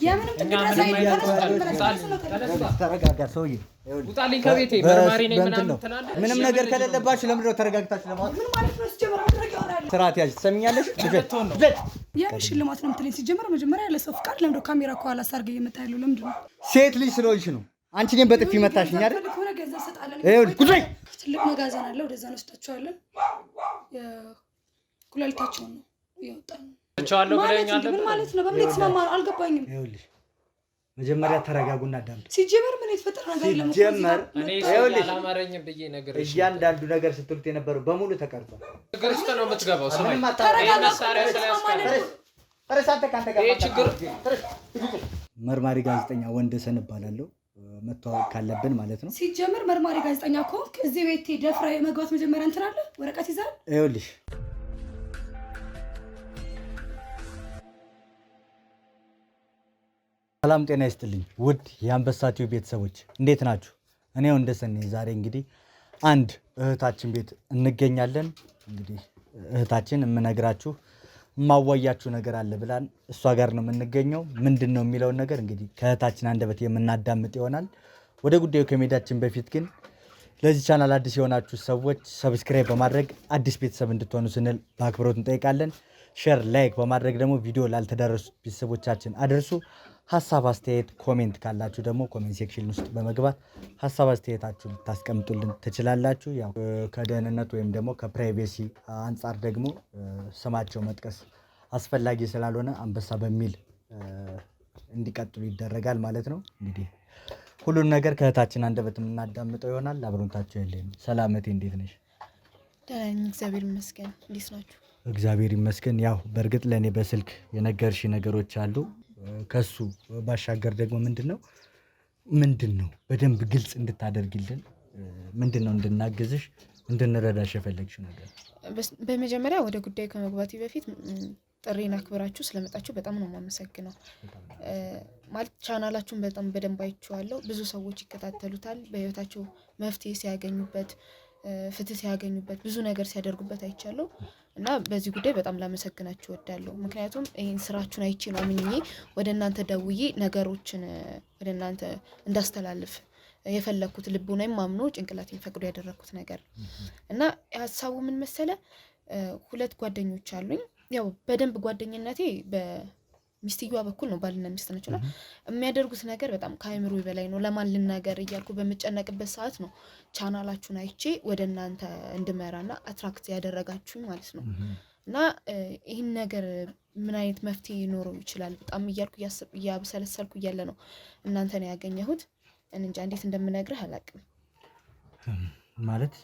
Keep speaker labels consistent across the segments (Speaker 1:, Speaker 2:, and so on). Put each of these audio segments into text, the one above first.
Speaker 1: የምንም ተረጋጋ ሰውዬ
Speaker 2: ውጣልኝ ከቤቴ መርማሪ ነኝ ምናምን ትላለህ
Speaker 1: ምንም ነገር ከሌለባችሁ ለምንድን ነው ተረጋግታችሁ ለማለት ምን ማለት ነው ሲጀመር ስርዓት ያዥ ትሰሚኛለሽ
Speaker 3: የምን ሽልማት ነው የምትለኝ ሲጀመር መጀመሪያ ያለ ሰው ፍቃድ ለምንድን ነው ካሜራ ከኋላ ሳርገ እየመጣ ያለው ለምንድን ነው
Speaker 1: ሴት ልጅ ስለሆንሽ ነው አንቺ ግን በጥፊ መታሽኝ አይደል ይኸውልሽ ቁጭ በይ
Speaker 3: ትልቅ መጋዘን አለ ወደዛ እንወስዳቸዋለን ኩላሊታቸውን ነው ያወጣን
Speaker 2: ቻለው ብለኛል
Speaker 3: ምን ማለት ነው በምን ተስማማ አልገባኝም
Speaker 1: ይኸውልሽ መጀመሪያ ተረጋጉና አዳምጡ
Speaker 3: ሲጀመር ምን የተፈጠረ ነገር የለም
Speaker 1: ሲጀመር
Speaker 2: ይኸውልሽ አላማረኝም ብዬ ነገር
Speaker 1: እያንዳንዱ ነገር ስትሉት የነበረው በሙሉ ተቀርጿል
Speaker 2: ግርስተ ነው የምትገባው ሰማይ
Speaker 3: ተረጋጋ
Speaker 1: መርማሪ ጋዜጠኛ ወንደሰን እባላለሁ መተዋወቅ ካለብን ማለት ነው
Speaker 3: ሲጀመር መርማሪ ጋዜጠኛ ከሆንክ እዚህ ቤት ደፍራ የመግባት መጀመሪያ እንትን አለ ወረቀት ይዛል
Speaker 1: ይኸውልሽ ሰላም ጤና ይስጥልኝ ውድ የአንበሳ ቲዩብ ቤተሰቦች እንዴት ናችሁ እኔ ወንደሰን ነኝ ዛሬ እንግዲህ አንድ እህታችን ቤት እንገኛለን እንግዲህ እህታችን የምነግራችሁ ማዋያችሁ ነገር አለ ብላን እሷ ጋር ነው የምንገኘው ምንድነው የሚለው ነገር እንግዲህ ከእህታችን አንደበት የምናዳምጥ ይሆናል ወደ ጉዳዩ ከመሄዳችን በፊት ግን ለዚህ ቻናል አዲስ የሆናችሁ ሰዎች ሰብስክራይብ በማድረግ አዲስ ቤተሰብ እንድትሆኑ ስንል በአክብሮት እንጠይቃለን ሼር ላይክ በማድረግ ደግሞ ቪዲዮ ላልተደረሱ ቤተሰቦቻችን አድርሱ ሐሳብ አስተያየት ኮሜንት ካላችሁ ደግሞ ኮሜንት ሴክሽን ውስጥ በመግባት ሐሳብ አስተያየታችሁን ታስቀምጡልን ትችላላችሁ ያው ከደህንነት ወይም ደግሞ ከፕራይቬሲ አንፃር ደግሞ ስማቸው መጥቀስ አስፈላጊ ስላልሆነ አንበሳ በሚል እንዲቀጥሉ ይደረጋል ማለት ነው እንግዲህ ሁሉን ነገር ከእህታችን አንደበት የምናዳምጠው ይሆናል አብሮንታችሁ ያለኝ ሰላመቴ እንዴት ነሽ
Speaker 4: ደህና ነኝ እግዚአብሔር ይመስገን እንዴት ናችሁ
Speaker 1: እግዚአብሔር ይመስገን ያው በእርግጥ ለኔ በስልክ የነገርሽ ነገሮች አሉ ከሱ ባሻገር ደግሞ ምንድነው በደንብ ግልጽ እንድታደርግልን ምንድነው እንድናግዝሽ እንድንረዳሽ የፈለግሽው ነገር
Speaker 4: በመጀመሪያ ወደ ጉዳዩ ከመግባቴ በፊት ጥሪና አክብራችሁ ስለመጣችሁ በጣም ነው የማመሰግነው ማለት ቻናላችሁን በጣም በደንብ አይቼዋለሁ ብዙ ሰዎች ይከታተሉታል በህይወታቸው መፍትሄ ሲያገኙበት ፍትህ ሲያገኙበት ብዙ ነገር ሲያደርጉበት አይቻለሁ እና በዚህ ጉዳይ በጣም ላመሰግናችሁ እወዳለሁ ምክንያቱም ይሄን ስራችሁን አይቼ ነው አምኜ ወደ እናንተ ደውዬ ነገሮችን ወደ እናንተ እንዳስተላልፍ የፈለኩት ልቦናዬም አምኖ ጭንቅላቴን ፈቅዶ ያደረኩት ነገር እና ሐሳቡ ምን መሰለ ሁለት ጓደኞች አሉኝ ያው በደንብ ጓደኝነቴ በሚስትየዋ በኩል ነው ባልና ሚስት ናቸውና የሚያደርጉት ነገር በጣም ከአይምሮ በላይ ነው ለማን ልናገር እያልኩ በመጨነቅበት ሰዓት ነው ቻናላችሁን አይቼ ወደ እናንተ እንድመራና አትራክት ያደረጋችሁኝ ማለት ነው እና ይሄን ነገር ምን አይነት መፍትሄ ይኖረው ይችላል በጣም እያልኩ ያብሰለሰልኩ እያለ ነው እናንተ ነው ያገኘሁት እንጃ እንዴት እንደምነግርህ አላቅም
Speaker 1: ማለት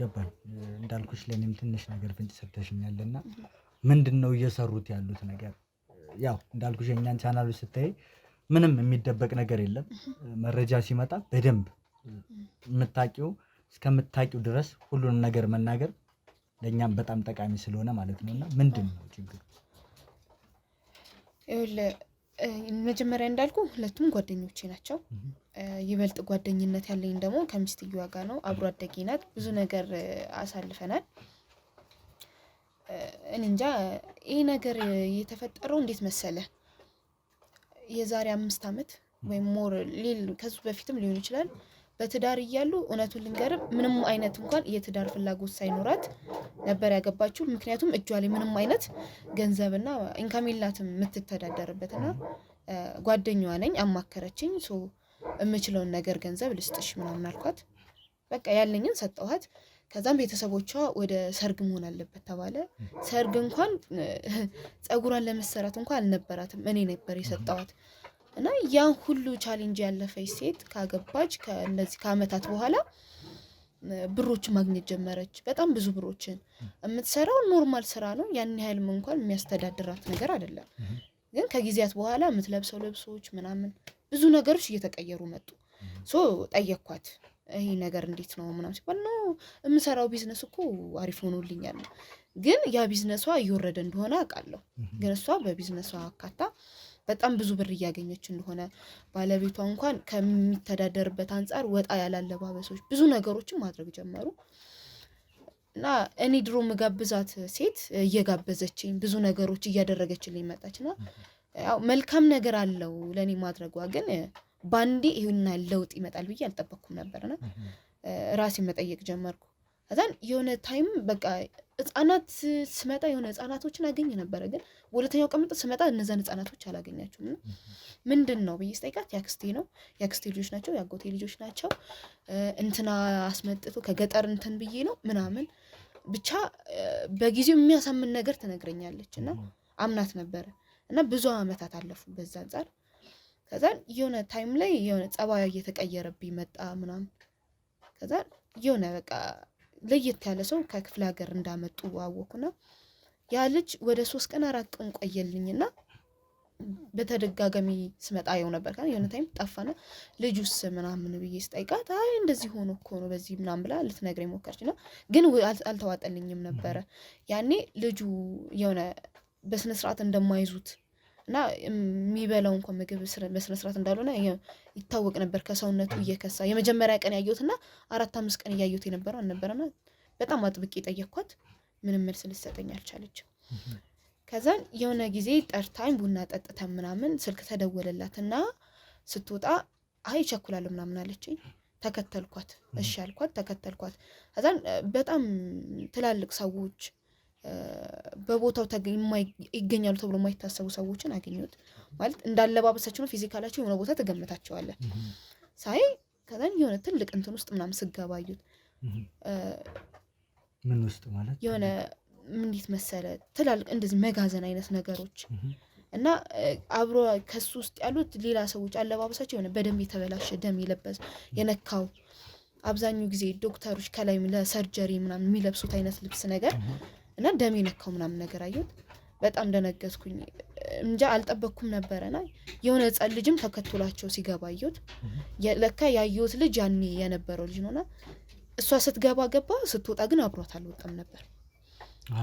Speaker 1: ገባኝ እንዳልኩሽ ለኔም ትንሽ ነገር ፍንጭ ሰጥተሽኛልና ምንድነው እየሰሩት ያሉት ነገር ያው እንዳልኩሽ የኛን ቻናል ስታይ ምንም የሚደበቅ ነገር የለም መረጃ ሲመጣ በደንብ የምታቂው እስከምታቂው ድረስ ሁሉንም ነገር መናገር ለኛም በጣም ጠቃሚ ስለሆነ ማለት ነውና ምንድነው ችግሩ
Speaker 4: መጀመሪያ እንዳልኩ ሁለቱም ጓደኞቼ ናቸው ይበልጥ ጓደኝነት ያለኝ ደግሞ ከሚስትየዋ ጋር ነው አብሮ አደጌ ናት ብዙ ነገር አሳልፈናል እንጃ ይሄ ነገር የተፈጠረው እንዴት መሰለ የዛሬ 5 አመት ወይ ሞር ከሱ በፊትም ሊሆን ይችላል በትዳር ይያሉ እውነቱን ልንገርም ምንም አይነት እንኳን የትዳር ፍላጎት ሳይኖራት ነበር ያገባችው ምክንያቱም እጇ ላይ ምንም አይነት ገንዘብና ኢንካም የላትም የምትተዳደርበትና ጓደኛዋ ነኝ አማከረችኝ ሶ የምችለውን ነገር ገንዘብ ልስጥሽ ምናምን አልኳት በቃ ያለኝን ሰጠኋት ከዛም ቤተሰቦቿ ወደ ሰርግ መሆን አለበት ተባለ ሰርግ እንኳን ጸጉሯን ለመሰራት እንኳን አልነበራትም እኔ ነበር የሰጠኋት እና ያን ሁሉ ቻሌንጅ ያለፈች ሴት ካገባች ከነዚህ ከአመታት በኋላ ብሮች ማግኘት ጀመረች በጣም ብዙ ብሮችን የምትሰራው ኖርማል ስራ ነው ያን ያህልም እንኳን የሚያስተዳድራት ነገር አይደለም ግን ከጊዜያት በኋላ የምትለብሰው ልብሶች ምናምን ብዙ ነገሮች እየተቀየሩ መጡ ሶ ጠየቅኳት ይሄ ነገር እንዴት ነው ምናምን ሲባል ነው የምሰራው ቢዝነስ እኮ አሪፍ ሆኖልኛል ግን ያ ቢዝነሷ እየወረደ እንደሆነ አውቃለሁ ግን እሷ በቢዝነሷ አካታ በጣም ብዙ ብር እያገኘች እንደሆነ ባለቤቷ እንኳን ከሚተዳደርበት አንፃር ወጣ ያላለባበሶች ብዙ ነገሮችን ማድረግ ጀመሩ እና እኔ ድሮ መጋብዛት ሴት እየጋበዘችኝ ብዙ ነገሮች እያደረገችልኝ መጣችና ያው መልካም ነገር አለው ለኔ ማድረጓ ግን ባንዴ ይሁንና ለውጥ ይመጣል ብዬ አልጠበቅኩም ነበርና ራሴን መጠየቅ ጀመርኩ ከዛን የሆነ ታይም በቃ ህፃናት ስመጣ የሆነ ህፃናቶችን አገኘ ነበር ግን ወለተኛው ቀን ስመጣ እነዛን ህፃናቶች አላገኛቸውም ምንድነው ብዬ ስጠይቃት ያክስቴ ልጆች ናቸው ያጎቴ ልጆች ናቸው እንትና አስመጥቶ ከገጠር እንትን ብዬ ነው ምናምን ብቻ በጊዜው የሚያሳምን ነገር ትነግረኛለችና አምናት ነበር እና ብዙ አመታት አለፉ በዛ አንፃር ከዛን የሆነ ታይም ላይ የሆነ ጸባዩ እየተቀየረብኝ መጣ ምናምን ከዛን የሆነ በቃ ለየት ያለ ሰው ከክፍለ ሀገር እንዳመጡ አወኩና ያ ልጅ ወደ 3 ቀን 4 ቀን ቆየልኝና በተደጋጋሚ ስመጣ ያው ነበር ካን የሆነ ታይም ጠፋና ልጁስ ምናምን ብዬ ስጠይቃት አይ እንደዚህ ሆኖ እኮ ነው በዚህ ምናምን ብላ ልትነግረኝ ሞከረችና ግን አልተዋጠልኝም ነበር ያኔ ልጁ የሆነ በስነ ስርዓት እንደማይዙት እና የሚበላው እንኳን ምግብ በስነ ስርዓት እንዳልሆነ ይታወቅ ነበር ከሰውነቱ እየከሳ የመጀመሪያ ቀን ያየሁትና 4-5 ቀን ያየሁት የነበረው አልነበረና በጣም አጥብቄ ጠየቅኳት ምንም መልስ ልትሰጠኝ አልቻለችም ከዛን የሆነ ጊዜ ጠርታኝ ቡና ጠጥተን ምናምን ስልክ ተደወለላትና ስትወጣ አይ ቸኩላለሁ ምናምን አለችኝ ተከተልኳት እሺ አልኳት ተከተልኳት ከዛን በጣም ትላልቅ ሰዎች በቦታው ይገኛሉ ተብሎ የማይታሰቡ ሰዎችን አገኘሁት ማለት እንዳለባበሳቸው ነው ፊዚካላቸው የሆነ ቦታ ተገምታቸዋለህ ሳይ ከዛን የሆነ ትልቅ እንትን ውስጥ ምናምን ስገባዩት
Speaker 1: ምን ውስጥ ማለት
Speaker 4: የሆነ እንዴት መሰለ ትላልቅ እንደዚህ መጋዘን አይነት ነገሮች እና አብሮ ከሱ ውስጥ ያሉት ሌላ ሰዎች አለባበሳቸው የሆነ በደም የተበላሸ ደም ይለበስ የነካው አብዛኛው ጊዜ ዶክተሮች ከላይ ለሰርጀሪ ምናምን የሚለብሱት አይነት ልብስ ነገር እና ደም የነካው ምናምን ነገር አየሁት በጣም ደነገጥኩኝ እንጃ አልጠበቅኩም ነበርና የሆነ ህፃን ልጅም ተከትሏቸው ሲገባ አየሁት ለካ ያየሁት ልጅ ያኔ የነበረው ልጅ ነውና እሷ ስትገባ ስትወጣ ግን አብሯት አልወጣም ነበር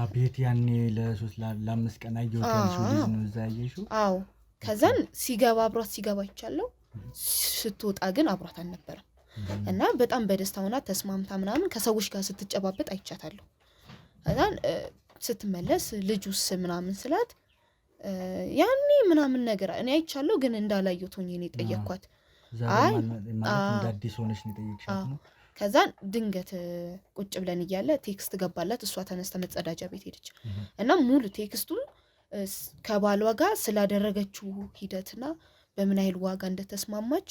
Speaker 1: አቤት ያኔ ለ3-5 ቀን አየሁት ልጅ ነው እዛ ያየሽው
Speaker 4: አዎ ከዛን ሲገባ አብሯት ሲገባ ይቻለው ስትወጣ ግን አብሯት አልነበረም እና በጣም በደስታውና ተስማምታ ምናምን ከሰዎች ጋር ስትጨባበጥ አይቻታለሁ ከዛን ስትመለስ ልጁስ ምናምን ስላት ያኔ ምናምን ነገር እኔ አይቻለሁ ግን እንዳላየሁት ሆኜ ነው የጠየቅኳት
Speaker 1: አይ ማለት እንዳዲስ ሆነሽ ነው የጠየቅሻት ነው
Speaker 4: ከዛን ድንገት ቁጭ ብለን እያለ ቴክስት ገባላት እሷ ተነስተ መጸዳጃ ቤት ሄደች እና ሙሉ ቴክስቱ ከባሏ ጋር ስላደረገችው ሂደትና በምን ያህል ዋጋ እንደተስማማች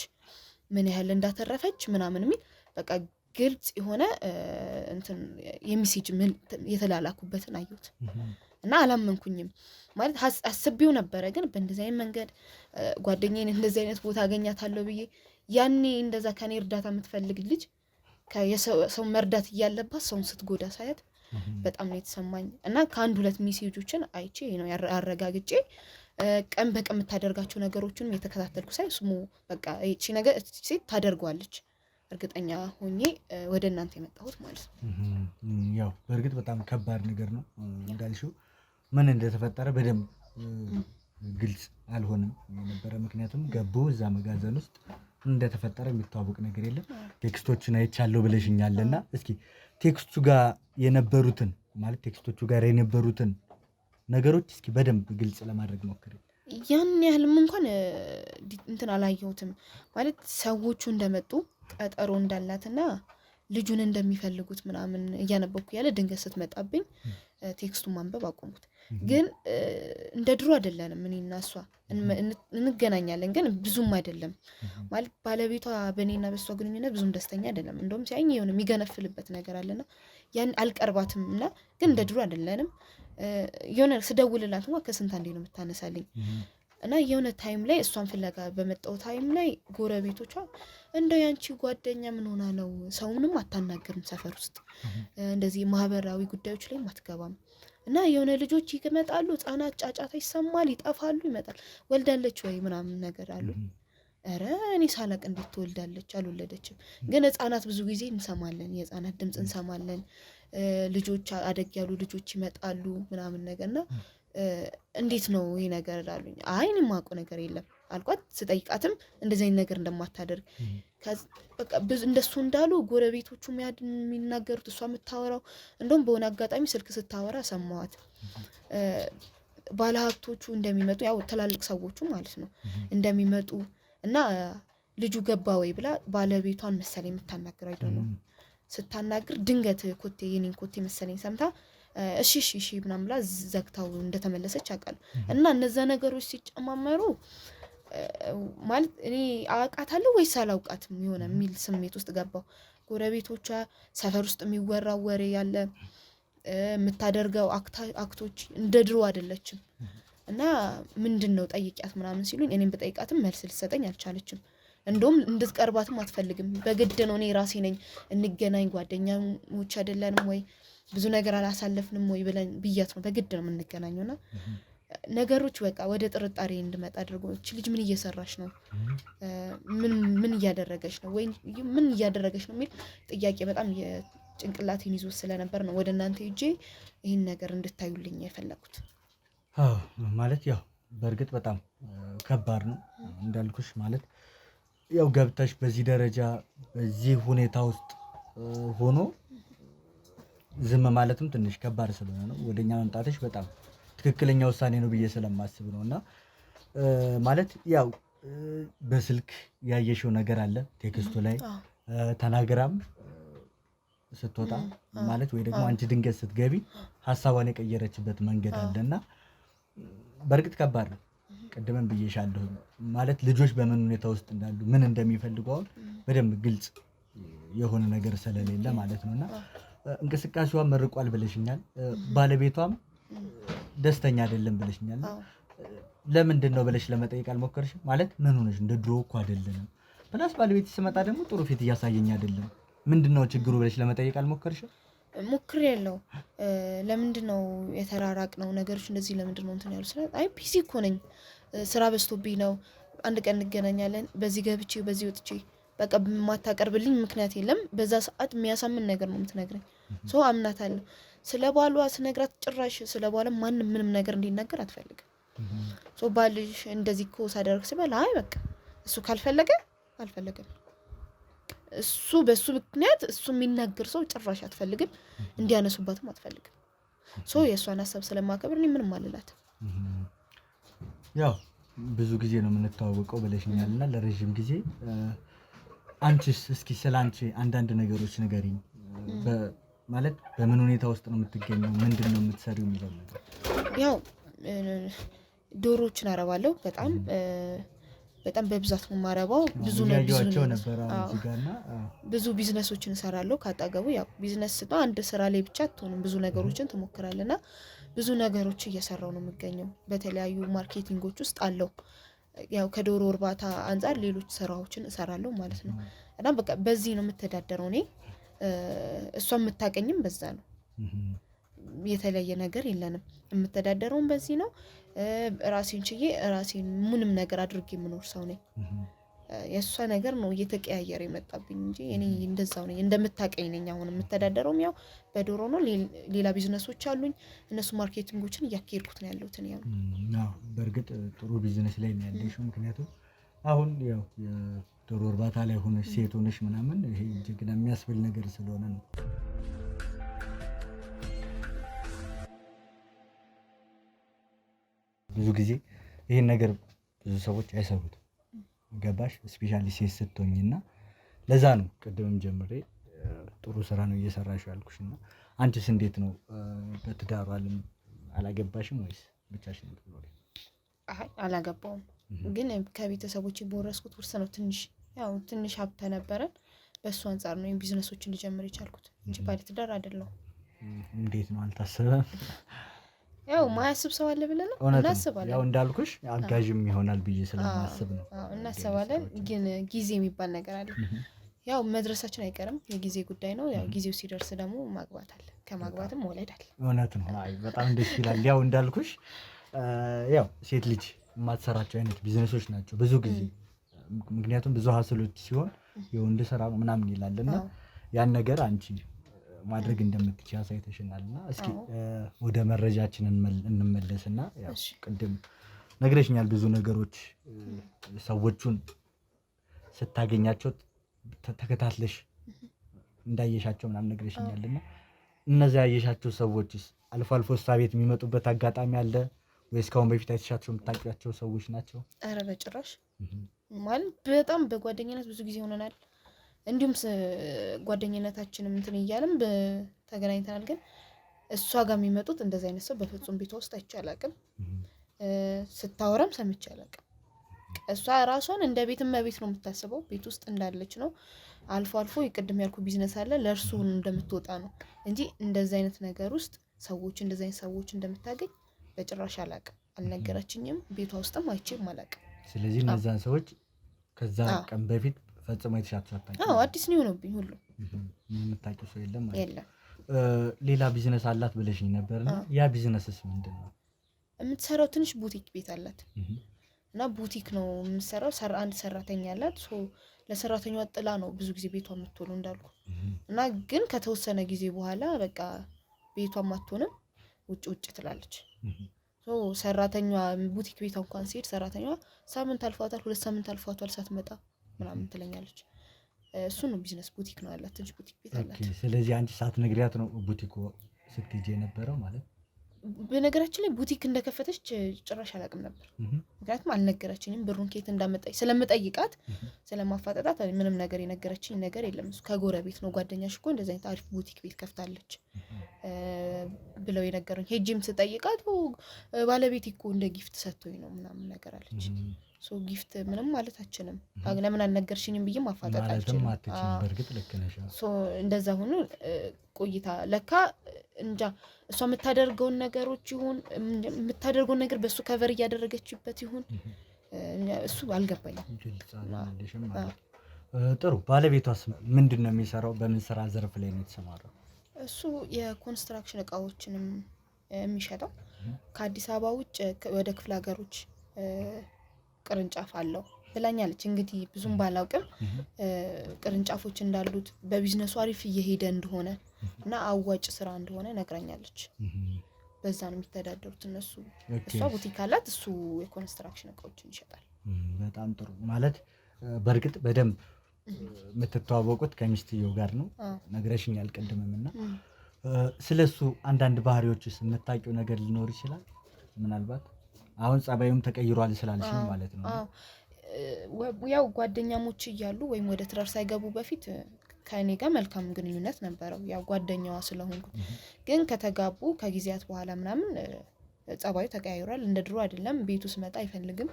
Speaker 4: ምን ያህል እንዳተረፈች ምናምን የሚል በቃ ግልጽ የሆነ እንትን የሚሴጅ የተላላኩበትን አየሁት እና አላመንኩኝም ማለት አስቤው ነበረ ግን በእንደዚህ አይነት መንገድ ጓደኛዬን እንደዚህ አይነት ቦታ አገኛታለሁ ብዬ ያኔ እንደዛ ከኔ እርዳታ የምትፈልግ ልጅ ከየሰው መርዳት እያለባት ሰውን ስትጎዳ ሳያት በጣም ነው የተሰማኝ እና ከአንድ 2 ሜሴጆችን አይቼ ነው ያረጋግጬ ቀን በቀን የምታደርጋቸው ነገሮችንም የተከታተልኩ ሳይ ስሙ በቃ እቺ ነገር ሴት ታደርጓለች እርግጠኛ ሆኜ ወደ እናንተ የመጣሁት ማለት ነው
Speaker 1: ያው በእርግጥ በጣም ከባድ ነገር ነው እንዳልሽው ምን እንደተፈጠረ በደንብ ግልጽ አልሆነም ነበር ምክንያቱም ገቦ እዛ መጋዘን ውስጥ እንደተፈጠረ የሚታወቅ ነገር የለም ቴክስቶችን አይቻለሁ ብለሽኛልና እስኪ ቴክስቱ ጋር የነበሩትን ማለት ቴክስቶቹ ጋር የነበሩትን ነገሮች እስኪ በደንብ ግልጽ ለማድረግ ሞክሪ
Speaker 4: ያን ያህልም እንኳን እንትን አላየሁትም ማለት ሰዎቹ እንደመጡ ቀጠሮ እንዳላትና ልጁን እንደሚፈልጉት ምናምን እያነበብኩ ያለ ድንገት ስትመጣብኝ ቴክስቱን ማንበብ አቆምኩት ግን እንደ ድሮ አይደለም እኔና እሷ እንገናኛለን ግን ብዙም አይደለም ማለት ባለቤቷ በእኔና በሷ ግንኙነት ብዙም ደስተኛ አይደለም እንደውም ሲያኝ የሆነ የሚገነፍልበት ነገር አለና ያን አልቀርባትምና ግን እንደ ድሮ አይደለንም የሆነ ስደውልላት እንኳን ከስንት አንዴ ነው የምታነሳልኝ እና የሆነ ታይም ላይ እሷን ፍለጋ በመጣው ታይም ላይ ጎረቤቶቿ እንደው ያንቺ ጓደኛ ምን ሆና ነው ሰውንም አታናገርም ሰፈር ውስጥ እንደዚህ ማህበራዊ ጉዳዮች ላይ አትገባም እና የሆነ ልጆች ይመጣሉ ህፃናት ጫጫታ ይሰማል ይጠፋሉ ይመጣል ወልዳለች ወይ ምናምን ነገር አሉ ኧረ እኔ ሳላቅ እንዴት ትወልዳለች አልወለደችም ግን ህፃናት ብዙ ጊዜ እንሰማለን የህፃናት ድምጽ እንሰማለን ልጆች አደግ ያሉ ልጆች ይመጣሉ ምናምን ነገርና እንዴት ነው ይሄ ነገር አሉኝ አይ እኔ የማውቀው ነገር የለም አልኳት ስጠይቃትም እንደዚህ አይነት ነገር እንደማታደርግ በቃ እንደሱ እንዳሉ ጎረቤቶቹ የሚናገሩት እሷ የምታወራው እንደውም በሆነ አጋጣሚ ስልክ ስታወራ ሰማዋት ባለሀብቶቹ እንደሚመጡ ያው ትላልቅ ሰዎቹ ማለት ነው እንደሚመጡ እና ልጁ ገባ ወይ ብላ ባለቤቷን መሰለኝ የምታናግር አይደለም ስታናግር ድንገት ኮቴ የኔን ኮቴ መሰለኝ ሰምታ እሺ ምናምን ብላ ዘግታው እንደተመለሰች አውቃለሁ። እና እነዛ ነገሮች ሲጨማመሩ ማለት እኔ አውቃታለሁ ወይስ አላውቃትም የሆነ የሚል ስሜት ውስጥ ገባው። ጎረቤቶቿ ሰፈር ውስጥ የሚወራው ወሬ ያለ የምታደርገው አክቶች እንደ ድሮ አይደለችም። እና ምንድነው ጠይቂያት ምናምን ሲሉኝ እኔም በጠይቃትም መልስ ልትሰጠኝ አልቻለችም። እንደውም እንድትቀርባትም አትፈልግም። በግድ ነው እኔ ራሴ ነኝ እንገናኝ ጓደኛሞች አይደለንም ወይ ብዙ ነገር አላሳለፍንም ወይ ብያት ነው በግድ ነው የምንገናኘውና ነገሮች በቃ ወደ ጥርጣሬ እንድመጣ አድርጎ እቺ ልጅ ምን እየሰራች ነው ምን እያደረገች ነው ወይ ምን እያደረገች ነው የሚል ጥያቄ በጣም የጭንቅላቴን ይዞ ስለነበር ነው ወደ እናንተ ሂጄ ይሄን ነገር እንድታዩልኝ የፈለኩት።
Speaker 1: ማለት ያው በእርግጥ በጣም ከባድ ነው እንዳልኩሽ ማለት ያው ገብተሽ በዚህ ደረጃ በዚህ ሁኔታ ውስጥ ሆኖ ዝም ማለትም ትንሽ ከባድ ስለሆነ ነው ወደኛ መምጣትሽ በጣም ትክክለኛ ውሳኔ ነው ብዬ ስለማስብ ነውና ማለት ያው በስልክ ያየሽው ነገር አለ ቴክስቱ ላይ ተናግራም ስትወጣ ማለት ወይ ደግሞ አንቺ ድንገት ስትገቢ ሐሳቧን የቀየረችበት መንገድ አለና በእርግጥ ከባድ ነው። ቀደም ብዬሻለሁ ማለት ልጆች በምን ሁኔታ ውስጥ እንዳሉ ምን እንደሚፈልጉ አሁን በደንብ ግልጽ የሆነ ነገር ስለሌለ ማለት ነውና እንቅስቃሴዋ መርቋል ብለሽኛል። ባለቤቷም ደስተኛ አይደለም ብለሽኛል። ለምንድን ነው ብለሽ ለመጠየቅ አልሞከርሽም? ማለት ምን ሆነሽ እንደ ድሮ እኮ አይደለም ፕላስ ባለቤት ሲመጣ ደግሞ ጥሩ ፊት እያሳየኝ አይደለም ምንድነው ችግሩ ብለሽ ለመጠየቅ አልሞከርሽም?
Speaker 4: ሞክሬያለሁ። ለምንድነው የተራራቅነው ነገሮች እንደዚህ ለምንድነው እንትን ያሉት? አይ ቢዚ እኮ ነኝ ስራ በዝቶብኝ ነው። አንድ ቀን እንገናኛለን በዚህ ገብቼ በዚህ ወጥቼ በቃ የማታቀርብልኝ ምክንያት የለም። በዛ ሰዓት የሚያሳምን ነገር ነው የምትነግረኝ። ሶ አምናታለሁ። ስለ ባሏ ስነግራት ጭራሽ ስለ ባሏ ማንም ምንም ነገር እንዲናገር አትፈልግም። ሶ ባልሽ እንደዚህ እኮ ሳደርግ ሲባል አይ በቃ እሱ ካልፈለገ አልፈለገም። እሱ በሱ ምክንያት እሱ የሚናገር ሰው ጭራሽ አትፈልግም እንዲያነሱባትም አትፈልግም። ሶ የእሷን ሀሳብ ስለማከብር እኔ ምንም አልላትም።
Speaker 1: ያው ብዙ ጊዜ ነው የምንተዋወቀው ብለሽኛልና ለረጅም ጊዜ አንቺስ እስኪ ስላንቺ አንዳንድ ነገሮች ንገሪኝ። ማለት በምን ሁኔታ ውስጥ ነው የምትገኘው ምንድነው የምትሰሪው የሚለው ነገር?
Speaker 4: ያው ዶሮዎችን አረባለሁ በጣም በብዛት ነው የማረባው። ብዙ ቢዝነሶችን እሰራለሁ ካጣገቡ ያው ቢዝነስ ነው አንድ ስራ ላይ ብቻ አትሆንም ብዙ ነገሮችን ትሞክራለና ብዙ ነገሮች እየሰራው ነው የምገኘው። በተለያዩ ማርኬቲንጎች ውስጥ አለው ያው ከዶሮ እርባታ አንፃር ሌሎች ስራዎችን እሰራለሁ ማለት ነው። እና በቃ በዚህ ነው የምተዳደረው እኔ እሷ የምታቀኝም በዛ ነው። የተለየ ነገር የለንም የምተዳደረውም በዚህ ነው። ራሴን ችዬ ራሴን ምንም ነገር አድርጌ የምኖር ሰው ነኝ። የእሷ ነገር ነው እየተቀያየረ የመጣብኝ እንጂ እኔ እንደዛው ነኝ እንደምታቀኝ ነኝ። አሁን የምተዳደረውም ያው በዶሮ ነው። ሌላ ቢዝነሶች አሉኝ እነሱ ማርኬቲንጎችን እያካሄድኩት ነው ያለሁት እኔ ያው
Speaker 1: በእርግጥ ጥሩ ቢዝነስ ላይ ነው ያለሽው። ምክንያቱም አሁን ያው የዶሮ እርባታ ላይ ሆነሽ ሴት ሆነሽ ምናምን ይሄ እጅግ የሚያስብል ነገር ስለሆነ ነው። ብዙ ጊዜ ይሄን ነገር ብዙ ሰዎች አይሰሩትም። ገባሽ? ስፔሻሊ ሴት ስትሆኝና ለዛ ነው ቅድምም ጀምሬ ጥሩ ስራ ነው እየሰራሽ ያልኩሽና አንቺስ እንዴት ነው በትዳሩ ዓለም አላገባሽም ወይስ ብቻሽን ነው?
Speaker 4: አይ አላገባውም። ግን ከቤተሰቦቼ በወረስኩት ውርስ ነው ትንሽ ሀብት ነበረን። በሱ አንፃር ነው ቢዝነሶችን ልጀምር የቻልኩት እንጂ ባለ ትዳር አይደለም።
Speaker 1: እንዴት ነው አልታሰበም?
Speaker 4: ያው ማያስብ ሰው አለ ብለን ነው እናስባለን።
Speaker 1: ያው እንዳልኩሽ አጋዥም ይሆናል ብዬ ስለማስብ ነው
Speaker 4: እናስባለን። ግን ጊዜ የሚባል ነገር አለ። ያው መድረሳችን አይቀርም የጊዜ ጉዳይ ነው። ያው ጊዜው ሲደርስ ደግሞ ማግባት አለ ከማግባትም መውለድ አለ።
Speaker 1: እውነት ነው። አይ በጣም ደስ ይላል። ያው እንዳልኩሽ ያው ሴት ልጅ የማትሰራቸው አይነት ቢዝነሶች ናቸው ብዙ ጊዜ። ምክንያቱም ብዙ ሀስሎች ሲሆን የወንድ ስራ ምናምን ይላልና ያን ነገር አንቺ ማድረግ እንደምትችይ አሳይተሽናልና እስኪ ወደ መረጃችን እንመለስና ያው ቅድም ነግረሽኛል ብዙ ነገሮች ሰዎቹን ስታገኛቸው ተከታትለሽ እንዳየሻቸው ምናምን ነግረሽኛልና እነዚያ ያየሻቸው ሰዎችስ አልፎ አልፎ እሷ ቤት የሚመጡበት አጋጣሚ አለ ወይስ ከአሁን በፊት አይተሻቸው የምታውቂያቸው ሰዎች ናቸው?
Speaker 4: ኧረ በጭራሽ ማለት በጣም በጓደኝነት ብዙ ጊዜ ሆነናል። እንዲሁም ጓደኝነታችንም እንትን እያለም ተገናኝተናል። ግን እሷ ጋር የሚመጡት እንደዚህ አይነት ሰው በፍጹም ቤቷ ውስጥ አይቼ አላውቅም። ስታወራም ሰምቼ አላውቅም። እሷ ራሷን እንደ ቤትም መቤት ነው የምታስበው፣ ቤት ውስጥ እንዳለች ነው። አልፎ አልፎ የቅድም ያልኩ ቢዝነስ አለ ለእርሱ እንደምትወጣ ነው እንጂ እንደዚህ አይነት ነገር ውስጥ እንደዚህ አይነት ሰዎች እንደምታገኝ በጭራሽ አላውቅም። አልነገረችኝም። ቤቷ ውስጥም አይቼም አላውቅም።
Speaker 1: ስለዚህ እነዛን ሰዎች ከዛ ቀን በፊት ፈጽሞ የተሻቸው አታውቂም?
Speaker 4: አዎ አዲስ ነው የሆነብኝ። ሁሉ
Speaker 1: የምታውቂው ሰው የለም ማለት?
Speaker 4: የለም።
Speaker 1: ሌላ ቢዝነስ አላት ብለሽኝ ነበርና ያ ቢዝነስስ ምንድን ነው?
Speaker 4: የምትሰራው ትንሽ ቡቲክ ቤት አላት እና ቡቲክ ነው የምትሰራው። አንድ ሰራተኛ አላት። ለሰራተኛዋ ጥላ ነው ብዙ ጊዜ ቤቷ የምትውለው እንዳልኩ እና ግን ከተወሰነ ጊዜ በኋላ በቃ ቤቷ አትሆንም፣ ውጭ ትላለች። ሰራተኛዋ ቡቲክ ቤቷ እንኳን ሲሄድ ሰራተኛዋ ሳምንት አልፏታል፣ 2 ሳምንት አልፏታል ሳትመጣ ምናምን ትለኛለች። እሱ ነው ቢዝነስ፣ ቡቲክ ነው ያላት፣ ትንሽ ቡቲክ ቤት አላት።
Speaker 1: ስለዚህ አንቺ ሳትነግሪያት ነው ቡቲኩ ስትሄጂ የነበረው ማለት?
Speaker 4: በነገራችን ላይ ቡቲክ እንደከፈተች ጭራሽ አላውቅም ነበር። ምክንያቱም አልነገረችኝም። ብሩን ከየት እንዳመጣች ስለምጠይቃት ስለማፋጠጣት ምንም ነገር የነገረችኝ ነገር የለም። እሱ ከጎረቤት ነው ጓደኛሽ እኮ እንደዚህ አይነት አሪፍ ቡቲክ ቤት ከፍታለች ብለው የነገሩኝ። ሄጂም ስጠይቃት ባለቤት እኮ እንደ ጊፍት ሰጥቶኝ ነው ምናምን ነገር አለች። ጊፍት ምንም ማለት አችልም፣ ለምን አልነገርሽኝም ብዬ ማፋጠጥ አልችልም።
Speaker 1: በእርግጥ ልክ ነሽ።
Speaker 4: እንደዛ ሆኖ ቆይታ ለካ እንጃ እሷ የምታደርገውን ነገሮች ይሁን የምታደርገውን ነገር በእሱ ከቨር እያደረገችበት ይሁን እሱ አልገባኝም።
Speaker 1: ጥሩ። ባለቤቷስ ምንድን ነው የሚሰራው? በምን ስራ ዘርፍ ላይ ነው የተሰማራው?
Speaker 4: እሱ የኮንስትራክሽን እቃዎችንም የሚሸጠው ከአዲስ አበባ ውጭ ወደ ክፍለ ሀገሮች ቅርንጫፍ አለው ብላኛለች። እንግዲህ ብዙም ባላውቅም ቅርንጫፎች እንዳሉት በቢዝነሱ አሪፍ እየሄደ እንደሆነ እና አዋጭ ስራ እንደሆነ ነግራኛለች። በዛ ነው የሚተዳደሩት እነሱ። እሷ ቡቲክ አላት፣ እሱ የኮንስትራክሽን እቃዎችን ይሸጣል።
Speaker 1: በጣም ጥሩ። ማለት በእርግጥ በደንብ የምትተዋወቁት ከሚስትየው ጋር ነው ነግረሽኛል ቅድምም እና ስለሱ አንዳንድ ባህሪዎችስ የምታውቂው ነገር ሊኖር ይችላል? ምናልባት አሁን ጸባዩም ተቀይሯል ስላልሽኝ ማለት ነው።
Speaker 4: ያው ጓደኛሞች እያሉ ወይም ወደ ትዳር ሳይገቡ በፊት ከእኔ ጋር መልካም ግንኙነት ነበረው፣ ያው ጓደኛዋ ስለሆንኩ። ግን ከተጋቡ ከጊዜያት በኋላ ምናምን ጸባዩ ተቀያይሯል። እንደ ድሮ አይደለም። ቤቱ ስመጣ አይፈልግም።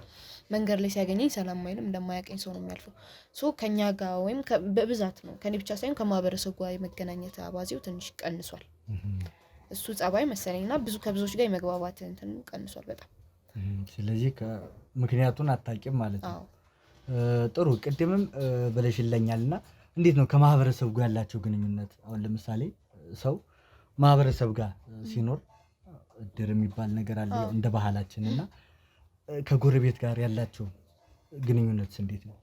Speaker 4: መንገድ ላይ ሲያገኘኝ ሰላም አይልም። እንደማያውቀኝ ሰው ነው የሚያልፈው። ከኛ ጋር ወይም በብዛት ነው ከኔ ብቻ ሳይሆን ከማህበረሰቡ ጋር የመገናኘት አባዜው ትንሽ ቀንሷል። እሱ ጸባይ መሰለኝና ከብዙዎች ጋር የመግባባት እንትን ቀንሷል በጣም።
Speaker 1: ስለዚህ ምክንያቱን አታውቂም ማለት ነው። ጥሩ። ቅድምም ብለሽልኛልና እንዴት ነው ከማህበረሰቡ ጋር ያላቸው ግንኙነት? አሁን ለምሳሌ ሰው ማህበረሰብ ጋር ሲኖር እድር የሚባል ነገር አለ እንደ ባህላችን እና ከጎረቤት ጋር ያላቸው ግንኙነት እንዴት ነው?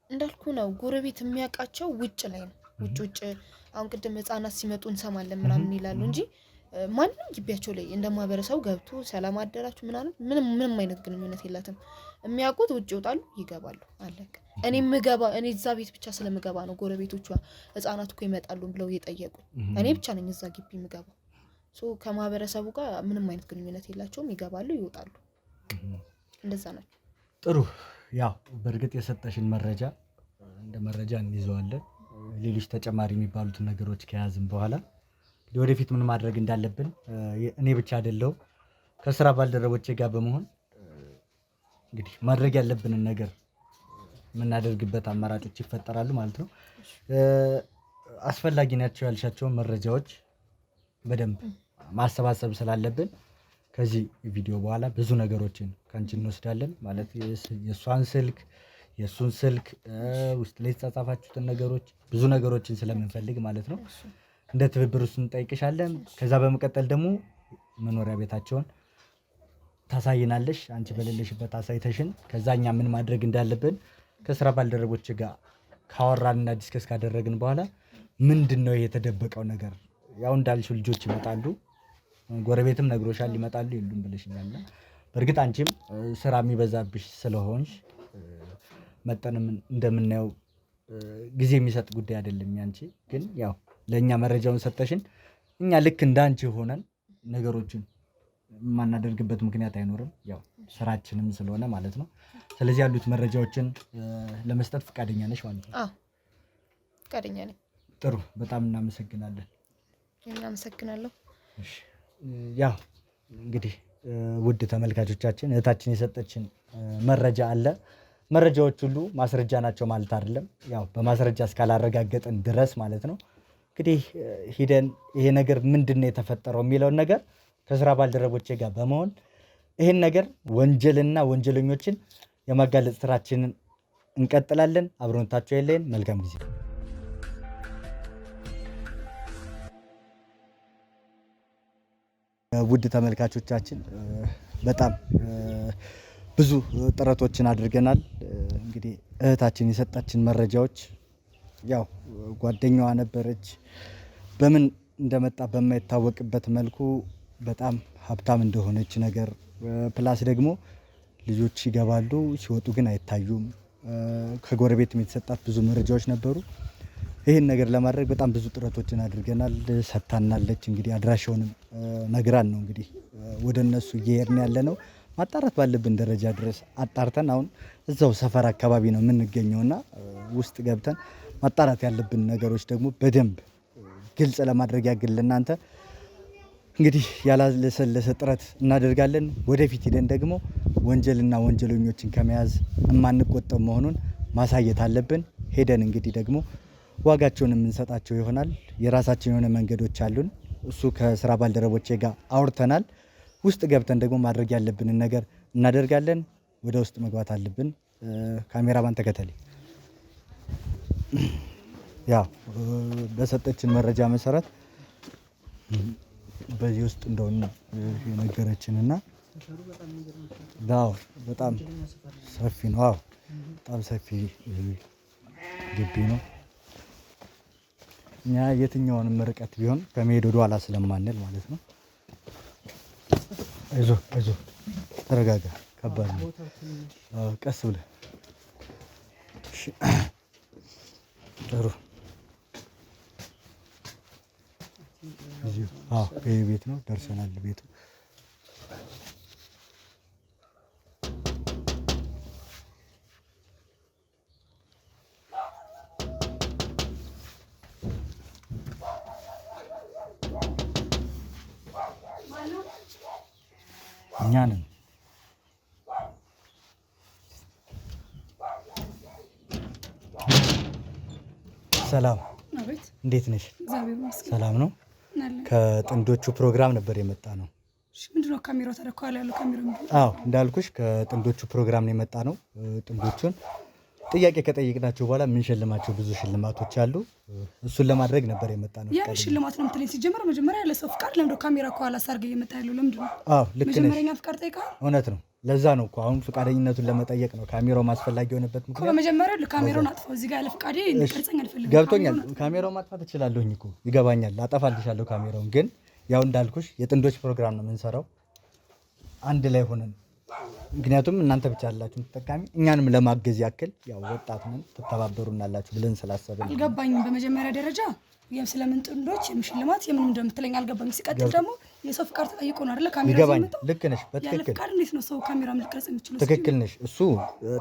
Speaker 4: እንዳልኩ ነው። ጎረቤት የሚያውቃቸው ውጭ ላይ ነው። ውጭ አሁን ቅድም ህፃናት ሲመጡ እንሰማለን ምናምን ይላሉ እንጂ ማንም ግቢያቸው ላይ እንደ ማህበረሰቡ ገብቶ ሰላም አደራችሁ ምንም አይነት ግንኙነት የላትም። የሚያውቁት ውጭ ይወጣሉ ይገባሉ፣ አለቀ። እኔ እዛ ቤት ብቻ ስለምገባ ነው ጎረቤቶቿ ህፃናት እኮ ይመጣሉ ብለው እየጠየቁ እኔ ብቻ ነኝ እዛ ግቢ የምገባው። ከማህበረሰቡ ጋር ምንም አይነት ግንኙነት የላቸውም። ይገባሉ ይወጣሉ፣ እንደዛ ናቸው።
Speaker 1: ጥሩ። ያው በእርግጥ የሰጠሽን መረጃ እንደ መረጃ እንይዘዋለን። ሌሎች ተጨማሪ የሚባሉትን ነገሮች ከያዝን በኋላ ወደፊት ምን ማድረግ እንዳለብን እኔ ብቻ አይደለሁም ከስራ ባልደረቦቼ ጋር በመሆን እንግዲህ ማድረግ ያለብንን ነገር የምናደርግበት አማራጮች ይፈጠራሉ ማለት ነው። አስፈላጊ ናቸው ያልሻቸውን መረጃዎች በደንብ ማሰባሰብ ስላለብን ከዚህ ቪዲዮ በኋላ ብዙ ነገሮችን ከአንቺ እንወስዳለን ማለት የእሷን ስልክ የእሱን ስልክ ውስጥ ላይ የተጻጻፋችሁትን ነገሮች ብዙ ነገሮችን ስለምንፈልግ ማለት ነው እንደ ትብብር ውስጥ እንጠይቅሻለን። ከዛ በመቀጠል ደግሞ መኖሪያ ቤታቸውን ታሳይናለሽ፣ አንቺ በሌለሽበት አሳይተሽን ከዛ እኛ ምን ማድረግ እንዳለብን ከስራ ባልደረቦች ጋር ካወራንና ዲስከስ ካደረግን በኋላ ምንድነው የተደበቀው ነገር? ያው እንዳልሽው ልጆች ይመጣሉ፣ ጎረቤትም ነግሮሻል ይመጣሉ ይሉም ብለሽኛልና በእርግጥ አንቺም ስራ የሚበዛብሽ ስለሆንሽ መጠንም እንደምናየው ጊዜ የሚሰጥ ጉዳይ አይደለም ያንቺ። ግን ያው ለእኛ መረጃውን ሰጠሽን እኛ ልክ እንዳንቺ ሆነን ነገሮችን የማናደርግበት ምክንያት አይኖርም፣ ያው ስራችንም ስለሆነ ማለት ነው። ስለዚህ ያሉት መረጃዎችን ለመስጠት ፈቃደኛ ነሽ ማለት ነው?
Speaker 4: አዎ ፈቃደኛ ነኝ።
Speaker 1: ጥሩ፣ በጣም እናመሰግናለን።
Speaker 4: እናመሰግናለሁ።
Speaker 1: እሺ ያው እንግዲህ ውድ ተመልካቾቻችን እህታችን የሰጠችን መረጃ አለ። መረጃዎች ሁሉ ማስረጃ ናቸው ማለት አይደለም፣ ያው በማስረጃ እስካላረጋገጥን ድረስ ማለት ነው። እንግዲህ ሂደን ይሄ ነገር ምንድነው የተፈጠረው የሚለውን ነገር ከስራ ባልደረቦቼ ጋር በመሆን ይህን ነገር ወንጀልና ወንጀለኞችን የማጋለጥ ስራችንን እንቀጥላለን። አብሮነታችሁ የለየን። መልካም ጊዜ። ውድ ተመልካቾቻችን በጣም ብዙ ጥረቶችን አድርገናል። እንግዲህ እህታችን የሰጣችን መረጃዎች ያው ጓደኛዋ ነበረች፣ በምን እንደመጣ በማይታወቅበት መልኩ በጣም ሀብታም እንደሆነች ነገር ፕላስ ደግሞ ልጆች ይገባሉ ሲወጡ ግን አይታዩም። ከጎረቤትም የተሰጣት ብዙ መረጃዎች ነበሩ። ይህን ነገር ለማድረግ በጣም ብዙ ጥረቶችን አድርገናል። ሰጥታናለች። እንግዲህ አድራሻውንም ነግራን ነው እንግዲህ ወደ እነሱ እየሄድን ያለ ነው። ማጣራት ባለብን ደረጃ ድረስ አጣርተን አሁን እዛው ሰፈር አካባቢ ነው የምንገኘውና ውስጥ ገብተን ማጣራት ያለብን ነገሮች ደግሞ በደንብ ግልጽ ለማድረግ ያግል እናንተ እንግዲህ ያላለሰለሰ ጥረት እናደርጋለን። ወደፊት ሄደን ደግሞ ወንጀልና ወንጀለኞችን ከመያዝ የማንቆጠብ መሆኑን ማሳየት አለብን። ሄደን እንግዲህ ደግሞ ዋጋቸውን የምንሰጣቸው ይሆናል። የራሳችን የሆነ መንገዶች አሉን። እሱ ከስራ ባልደረቦቼ ጋር አውርተናል። ውስጥ ገብተን ደግሞ ማድረግ ያለብንን ነገር እናደርጋለን። ወደ ውስጥ መግባት አለብን። ካሜራማን ተከተል። ያው በሰጠችን መረጃ መሰረት በዚህ ውስጥ እንደሆነ የነገረችንና በጣም ሰፊ ነው። አዎ በጣም ሰፊ ግቢ ነው። እኛ የትኛውንም ርቀት ቢሆን ከመሄድ ወደ ኋላ ስለማንል ማለት ነው። አይዞህ ተረጋጋ። ከባድ ነው። ቀስ ብለህ ጥሩ። ይሄ ቤት ነው። ደርሰናል ቤቱ። እኛ ነን። ሰላም፣ እንዴት ነሽ? ሰላም ነው። ከጥንዶቹ ፕሮግራም ነበር የመጣ ነው።
Speaker 3: ምንድነው ካሜራው ተደኳለ ያለው ካሜራው?
Speaker 1: አዎ እንዳልኩሽ ከጥንዶቹ ፕሮግራም ነው የመጣ ነው። ጥንዶቹን ጥያቄ ከጠየቅናቸው በኋላ የምንሸልማቸው ብዙ ሽልማቶች አሉ። እሱን ለማድረግ ነበር የመጣ ነው።
Speaker 3: ያ ሽልማት ነው የምትለኝ? ሲጀመር መጀመሪያ ለሰው ፍቃድ ለምዶ ካሜራ ከኋላ ሳርገ እየመጣ ያለው ለምንድን ነው?
Speaker 1: አዎ ልክ ነሽ።
Speaker 3: መጀመሪያ ፍቃድ ጠይቃል።
Speaker 1: እውነት ነው። ለዛ ነው እኮ አሁን ፍቃደኝነቱን ለመጠየቅ ነው ካሜራው ማስፈላጊ የሆነበት ምክንያት።
Speaker 3: በመጀመሪያ ለካሜራውን አጥፋው። እዚህ ጋር ያለ ፍቃዴ እንድቀርጸኝ አልፈልግም።
Speaker 1: ገብቶኛል። ካሜራው ማጥፋት እችላለሁኝ እኮ ይገባኛል። አጠፋልሻለሁ ካሜራውን። ግን ያው እንዳልኩሽ የጥንዶች ፕሮግራም ነው የምንሰራው አንድ ላይ ሆነን፣ ምክንያቱም እናንተ ብቻ ያላችሁ ተጠቃሚ እኛንም ለማገዝ ያክል ያው ወጣት ነን ትተባበሩናላችሁ ብለን ስላሰብን።
Speaker 3: አልገባኝም። በመጀመሪያ ደረጃ ያው ስለምን ጥንዶች የምሽልማት የምን እንደምትለኝ አልገባኝም። ሲቀጥል ደግሞ የሰው ፍቃድ ተጠይቆ ነው አይደለ ካሜራ
Speaker 1: ይገባኛል። ልክ ነሽ። በትክክል
Speaker 3: ያለ ፍቃድ እንዴት ነው ሰው ካሜራ ልትቀርጽ የሚችለው?
Speaker 1: ትክክል ነሽ። እሱ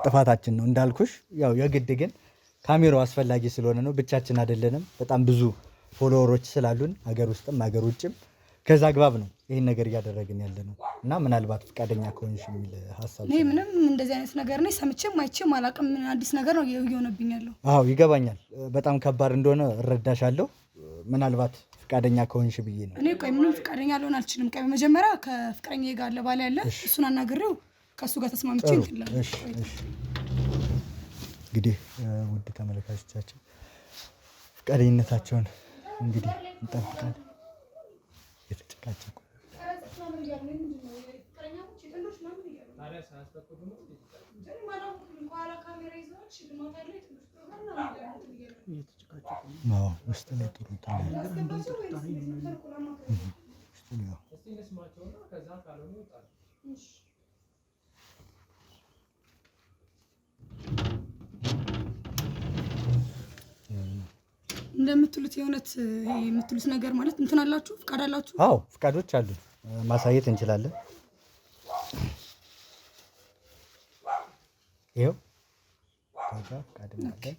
Speaker 1: ጥፋታችን ነው እንዳልኩሽ። ያው የግድ ግን ካሜራው አስፈላጊ ስለሆነ ነው። ብቻችን አይደለንም። በጣም ብዙ ፎሎወሮች ስላሉን ሀገር ውስጥም ሀገር ውጭም ከዛ አግባብ ነው ይሄን ነገር እያደረግን ያለ ነው እና ምናልባት ፍቃደኛ ከሆንሽ የሚል ሀሳብ።
Speaker 3: እኔ ምንም እንደዚህ አይነት ነገር ነው ሰምቼም አይቼም አላውቅም። አዲስ ነገር ነው እየሆነብኝ ያለው።
Speaker 1: አዎ ይገባኛል። በጣም ከባድ እንደሆነ እረዳሻለሁ። ምናልባት ፍቃደኛ ከሆንሽ ብዬ ነው።
Speaker 3: እኔ ቆይ ምንም ፍቃደኛ ልሆን አልችልም። ቆይ መጀመሪያ ከፍቅረኛዬ ጋር ለባለ ያለ እሱን አናግሬው ከእሱ ጋር ተስማምቼ እንጥላለን።
Speaker 1: እሺ እንግዲህ ውድ ተመልካቾቻችን ፍቃደኝነታቸውን እንግዲህ እንጠብቃለን። የተጨቃጨቁ ውስጥ ላይ ጥሩ
Speaker 3: እንደምትሉት የእውነት የምትሉት ነገር ማለት እንትን አላችሁ? ፍቃድ አላችሁ?
Speaker 1: አዎ ፍቃዶች አሉ። ማሳየት እንችላለን። ይኸው ፈቃድም አለን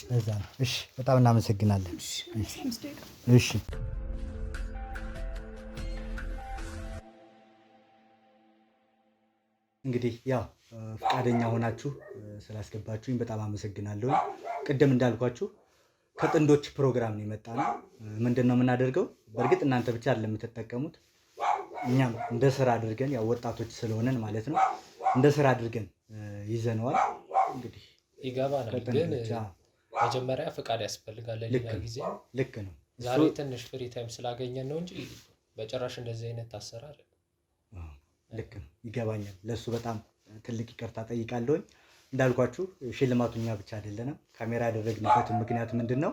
Speaker 1: በዛ ነው። እሺ በጣም እናመሰግናለን። እሺ እንግዲህ ያው ፈቃደኛ ሆናችሁ ስላስገባችሁኝ በጣም አመሰግናለሁ። ቅድም እንዳልኳችሁ ከጥንዶች ፕሮግራም ነው የመጣ ነው። ምንድን ነው የምናደርገው? በእርግጥ እናንተ ብቻ አይደለም የምትጠቀሙት፣ እኛም እንደ ስራ አድርገን ያው ወጣቶች ስለሆነን ማለት ነው እንደ ስራ አድርገን ይዘነዋል። እንግዲህ
Speaker 2: ይገባናል፣ ግን መጀመሪያ ፈቃድ ያስፈልጋል። ሌላ ጊዜ
Speaker 1: ልክ ነው።
Speaker 2: ዛሬ ትንሽ ፍሪ ታይም ስላገኘን ነው እንጂ በጭራሽ እንደዚህ አይነት አሰራር
Speaker 1: ልክ ነው። ይገባኛል። ለሱ በጣም ትልቅ ይቅርታ ጠይቃለሁኝ። እንዳልኳችሁ ሽልማቱ እኛ ብቻ አይደለንም። ካሜራ ያደረግንበትን ምክንያት ምንድን ነው?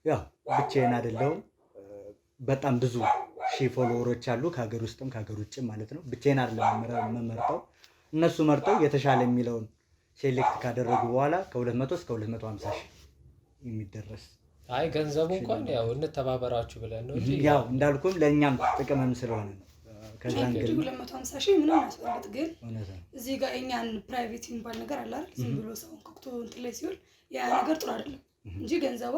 Speaker 1: ያው ብቻዬን አይደለሁም። በጣም ብዙ ሺህ ፎሎወሮች አሉ ከሀገር ውስጥም ከሀገር ውጭም ማለት ነው። ብቻዬን አይደለም የምመርጠው። እነሱ መርጠው የተሻለ የሚለውን ሴሌክት ካደረጉ በኋላ ከ200 እስከ 250 ሺህ የሚደረስ
Speaker 2: አይ ገንዘቡ እንኳን ያው እንተባበራችሁ ብለን ነው እንጂ
Speaker 1: ያው እንዳልኩም ለእኛም ጥቅምም ስለሆነ ነው። ከዛ እንግዲህ
Speaker 3: 250 ሺህ ምንም አያስፈልግ፣ ግን እዚህ ጋር እኛን ፕራይቬት የሚባል ነገር አለ አይደል? ዝም ብሎ ሰውን ኮክቶ እንትን ላይ ሲሆን ያ ነገር ጥሩ አይደለም እንጂ ገንዘቧ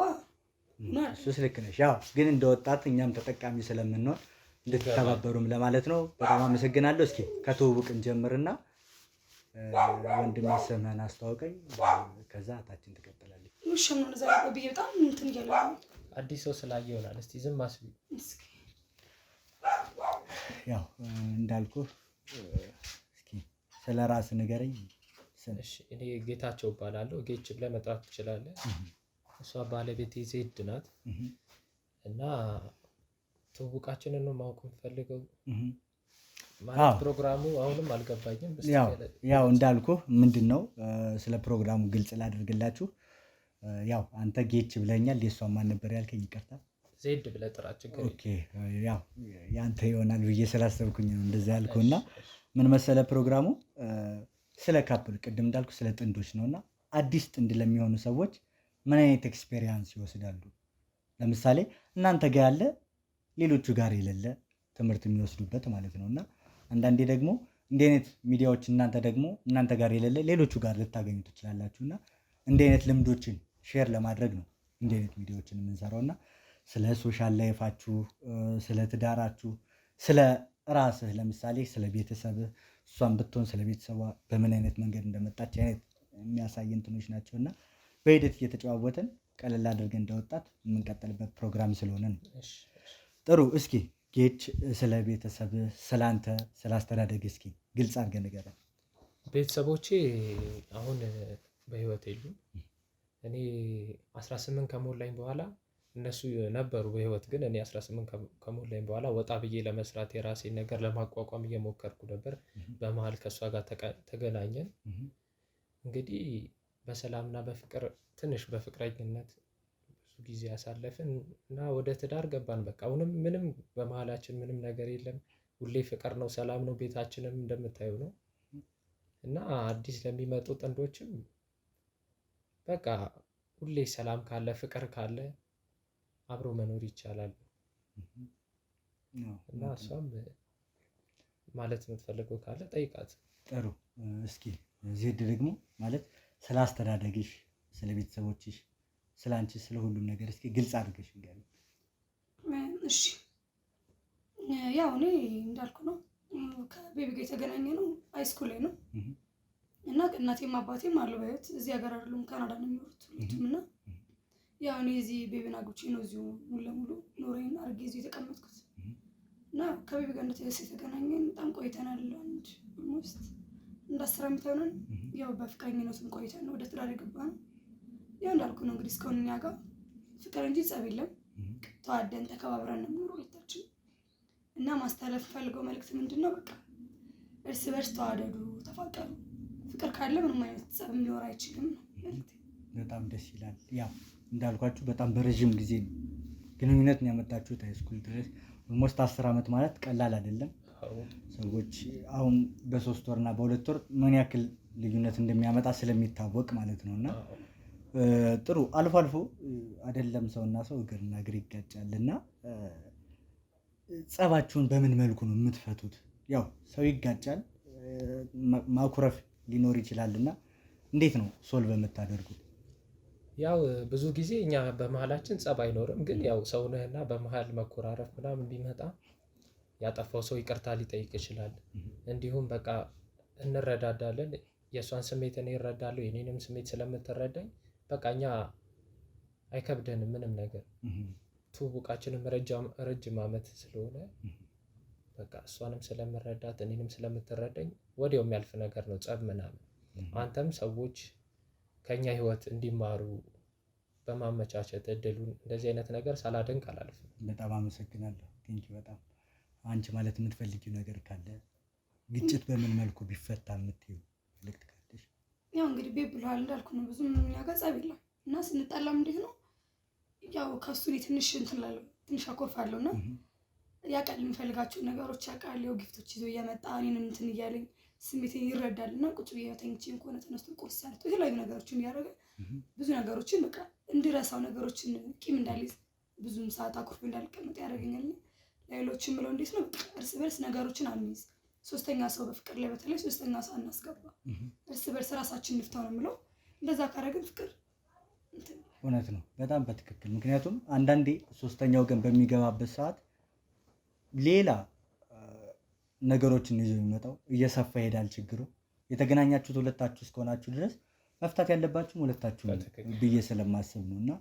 Speaker 1: እሱስ ልክ ነሽ። ያው ግን እንደ ወጣት እኛም ተጠቃሚ ስለምንሆን እንድትተባበሩም ለማለት ነው። በጣም አመሰግናለሁ። እስኪ ከትውውቅ እንጀምርና ወንድሜ ስምህን አስተዋውቀኝ፣ ከዛ ታችን ትቀጥላለች።
Speaker 3: ውሽም ነው ለዛ ብዬ በጣም እንትን እያለ
Speaker 2: አዲስ ሰው ስላየ ይሆናል። እስቲ ዝም አስቢ።
Speaker 1: ያው እንዳልኩ እስኪ ስለ ራስህ ንገረኝ።
Speaker 2: እሺ እኔ ጌታቸው እባላለሁ። ጌች ብለህ መጥራት ትችላለህ። እሷ ባለቤቴ ዜድ ናት እና ትውውቃችንን ነው ማወቅ የምፈልገው። ማለት ፕሮግራሙ አሁንም አልገባኝም።
Speaker 1: ያው እንዳልኩ ምንድን ነው ስለ ፕሮግራሙ ግልጽ ላድርግላችሁ። ያው አንተ ጌች ብለኛል። የሷን ማን ነበር ያልከኝ? ይቅርታ
Speaker 2: ዜድ ብለህ ጥራ፣ ችግር
Speaker 1: ኦኬ። ያው ያንተ ይሆናል ብዬ ስላሰብኩኝ ነው እንደዛ ያልኩና ምን መሰለ ፕሮግራሙ ስለ ካፕል ቅድም እንዳልኩ ስለ ጥንዶች ነውና አዲስ ጥንድ ለሚሆኑ ሰዎች ምን አይነት ኤክስፔሪየንስ ይወስዳሉ? ለምሳሌ እናንተ ጋር ያለ ሌሎቹ ጋር የሌለ ትምህርት የሚወስዱበት ማለት ነውና አንዳንዴ ደግሞ እንዲህ አይነት ሚዲያዎች እናንተ ጋር የሌለ ሌሎቹ ጋር ልታገኙ ትችላላችሁና እንዲህ አይነት ልምዶችን ሼር ለማድረግ ነው እንዲህ አይነት ሚዲያዎችን የምንሰራውና ስለ ሶሻል ላይፋችሁ፣ ስለ ትዳራችሁ፣ ስለ ራስህ ለምሳሌ ስለ ቤተሰብህ፣ እሷን ብትሆን ስለ ቤተሰቧ በምን አይነት መንገድ እንደመጣች አይነት የሚያሳይ እንትኖች ናቸውና በሂደት እየተጨዋወትን ቀለል አድርገን እንደወጣት የምንቀጥልበት ፕሮግራም ስለሆነ ነው። ጥሩ። እስኪ ጌች ስለ ቤተሰብ፣ ስለ አንተ፣ ስለ አስተዳደግ እስኪ ግልጽ አድርገን ንገረን።
Speaker 2: ቤተሰቦቼ አሁን በህይወት የሉም። እኔ 18 ከሞላኝ በኋላ እነሱ ነበሩ በህይወት፣ ግን እኔ 18 ከሞላኝ በኋላ ወጣ ብዬ ለመስራት የራሴን ነገር ለማቋቋም እየሞከርኩ ነበር። በመሀል ከእሷ ጋር ተገናኘን። እንግዲህ በሰላምና በፍቅር ትንሽ በፍቅረኝነት ብዙ ጊዜ ያሳለፍን እና ወደ ትዳር ገባን። በቃ አሁንም ምንም በመሀላችን ምንም ነገር የለም። ሁሌ ፍቅር ነው፣ ሰላም ነው። ቤታችንም እንደምታዩ ነው እና አዲስ ለሚመጡ ጥንዶችም በቃ ሁሌ ሰላም ካለ ፍቅር ካለ አብሮ መኖር ይቻላል እና እሷም ማለት የምትፈልገው ካለ ጠይቃት።
Speaker 1: ጥሩ። እስኪ ዜድ ደግሞ ማለት ስለ አስተዳደግሽ፣ ስለ ቤተሰቦችሽ፣ ስለ አንቺ፣ ስለ ሁሉም ነገር እስኪ ግልጽ አድርገሽ ንገሪኝ።
Speaker 3: እሺ ያው እኔ እንዳልኩ ነው ከቤቢ ጋር የተገናኘ ነው ሃይስኩል ላይ ነው እና እናቴም አባቴም አሉ በህይወት እዚህ ሀገር አይደሉም፣ ካናዳ ነው የሚኖሩት ሁለቱም። እና ያው እኔ እዚህ ቤቢን አግብቼ ነው እዚሁ ሙሉ ለሙሉ ኖሬን አድርጌ እዚሁ የተቀመጥኩት እና ከቤቢ ጋር የተገናኘን በጣም ቆይተናል። አንድ ኦልሞስት እንደ 10 ዓመት ሆነን ያው በፍቅረኝነትም ቆይተን ወደ ትዳር የገባነው። ያው እንዳልኩ ነው እንግዲህ እስካሁን እኛ ጋር ፍቅር እንጂ ጸብ የለም። ተዋደን ተከባብረን ነው የምኖረው ሁለታችን እና ማስተላለፍ ፈልገው መልእክት ምንድን ነው? በቃ እርስ በርስ ተዋደዱ፣ ተፋቀሩ። ፍቅር ካለ ምንም አይነት ጸብ ሊኖር አይችልም ነው መልእክቴ።
Speaker 1: በጣም ደስ ይላል። ያው እንዳልኳችሁ በጣም በረዥም ጊዜ ግንኙነት ነው ያመጣችሁት ሃይስኩል ድረስ። ኦልሞስት 10 ዓመት ማለት ቀላል አይደለም። ሰዎች አሁን በ3 ወርና በ2 ወር ምን ያክል ልዩነት እንደሚያመጣ ስለሚታወቅ ማለት ነውና ጥሩ። አልፎ አልፎ አይደለም ሰውና ሰው እግርና እግር ይጋጫልና ጸባችሁን በምን መልኩ ነው የምትፈቱት? ያው ሰው ይጋጫል፣ ማኩረፍ ሊኖር ይችላል እና እንዴት ነው ሶልቭ የምታደርጉት?
Speaker 2: ያው ብዙ ጊዜ እኛ በመሀላችን ጸብ አይኖርም፣ ግን ያው ሰውነህና በመሀል መኮራረፍ ምናምን ቢመጣ ያጠፋው ሰው ይቅርታ ሊጠይቅ ይችላል። እንዲሁም በቃ እንረዳዳለን። የእሷን ስሜት እኔ እረዳለሁ፣ የኔንም ስሜት ስለምትረዳኝ በቃ እኛ አይከብደንም ምንም ነገር። ትውውቃችንም ረጅም ዓመት ስለሆነ በቃ እሷንም ስለምረዳት እኔንም ስለምትረዳኝ ወዲያው የሚያልፍ ነገር ነው ጸብ ምናምን። አንተም ሰዎች ከኛ ህይወት እንዲማሩ በማመቻቸት እድሉን እንደዚህ አይነት ነገር ሳላደንቅ አላልፍም።
Speaker 1: በጣም አመሰግናለሁ። ቴንኪው በጣም። አንቺ ማለት የምትፈልጊው ነገር ካለ ግጭት በምን መልኩ ቢፈታ የምትይው ልክት ካለሽ?
Speaker 3: ያው እንግዲህ ቤት ብለዋል እንዳልኩ ነው። ብዙም እኛ ጋር ጸብ የለም እና ስንጣላም እንዴት ነው ያው ከሱ ትንሽ እንትን እላለሁ፣ ትንሽ አኮርፋለሁ እና ያውቃል የሚፈልጋቸው ነገሮች ያውቃል። ያው ጊፍቶች ይዞ እየመጣ እኔንም እንትን እያለኝ ስሜቴን ይረዳል እና ቁጭ ብዬ ተኝቼም ከሆነ ተነስቶ ቁርስ ሰርቶ የተለያዩ ነገሮችን እያደረገ ብዙ ነገሮችን በቃ እንድረሳው ነገሮችን ቂም እንዳልይዝ ብዙም ሰዓት አኩርፌ እንዳልቀመጥ ያደርገኛል። ሌሎችን ብለው እንዴት ነው በቃ እርስ በርስ ነገሮችን አንይዝ፣ ሶስተኛ ሰው በፍቅር ላይ በተለይ ሶስተኛ ሰው አናስገባ፣ እርስ በርስ ራሳችን እንፍታው ነው የምለው። እንደዛ ካደረግን ፍቅር
Speaker 1: እውነት ነው፣ በጣም በትክክል። ምክንያቱም አንዳንዴ ሶስተኛው ወገን በሚገባበት ሰዓት ሌላ ነገሮችን ይዞ የሚመጣው እየሰፋ ይሄዳል ችግሩ። የተገናኛችሁት ሁለታችሁ እስከሆናችሁ ድረስ መፍታት ያለባችሁም ሁለታችሁ ብዬ ስለማስብ ነው። እና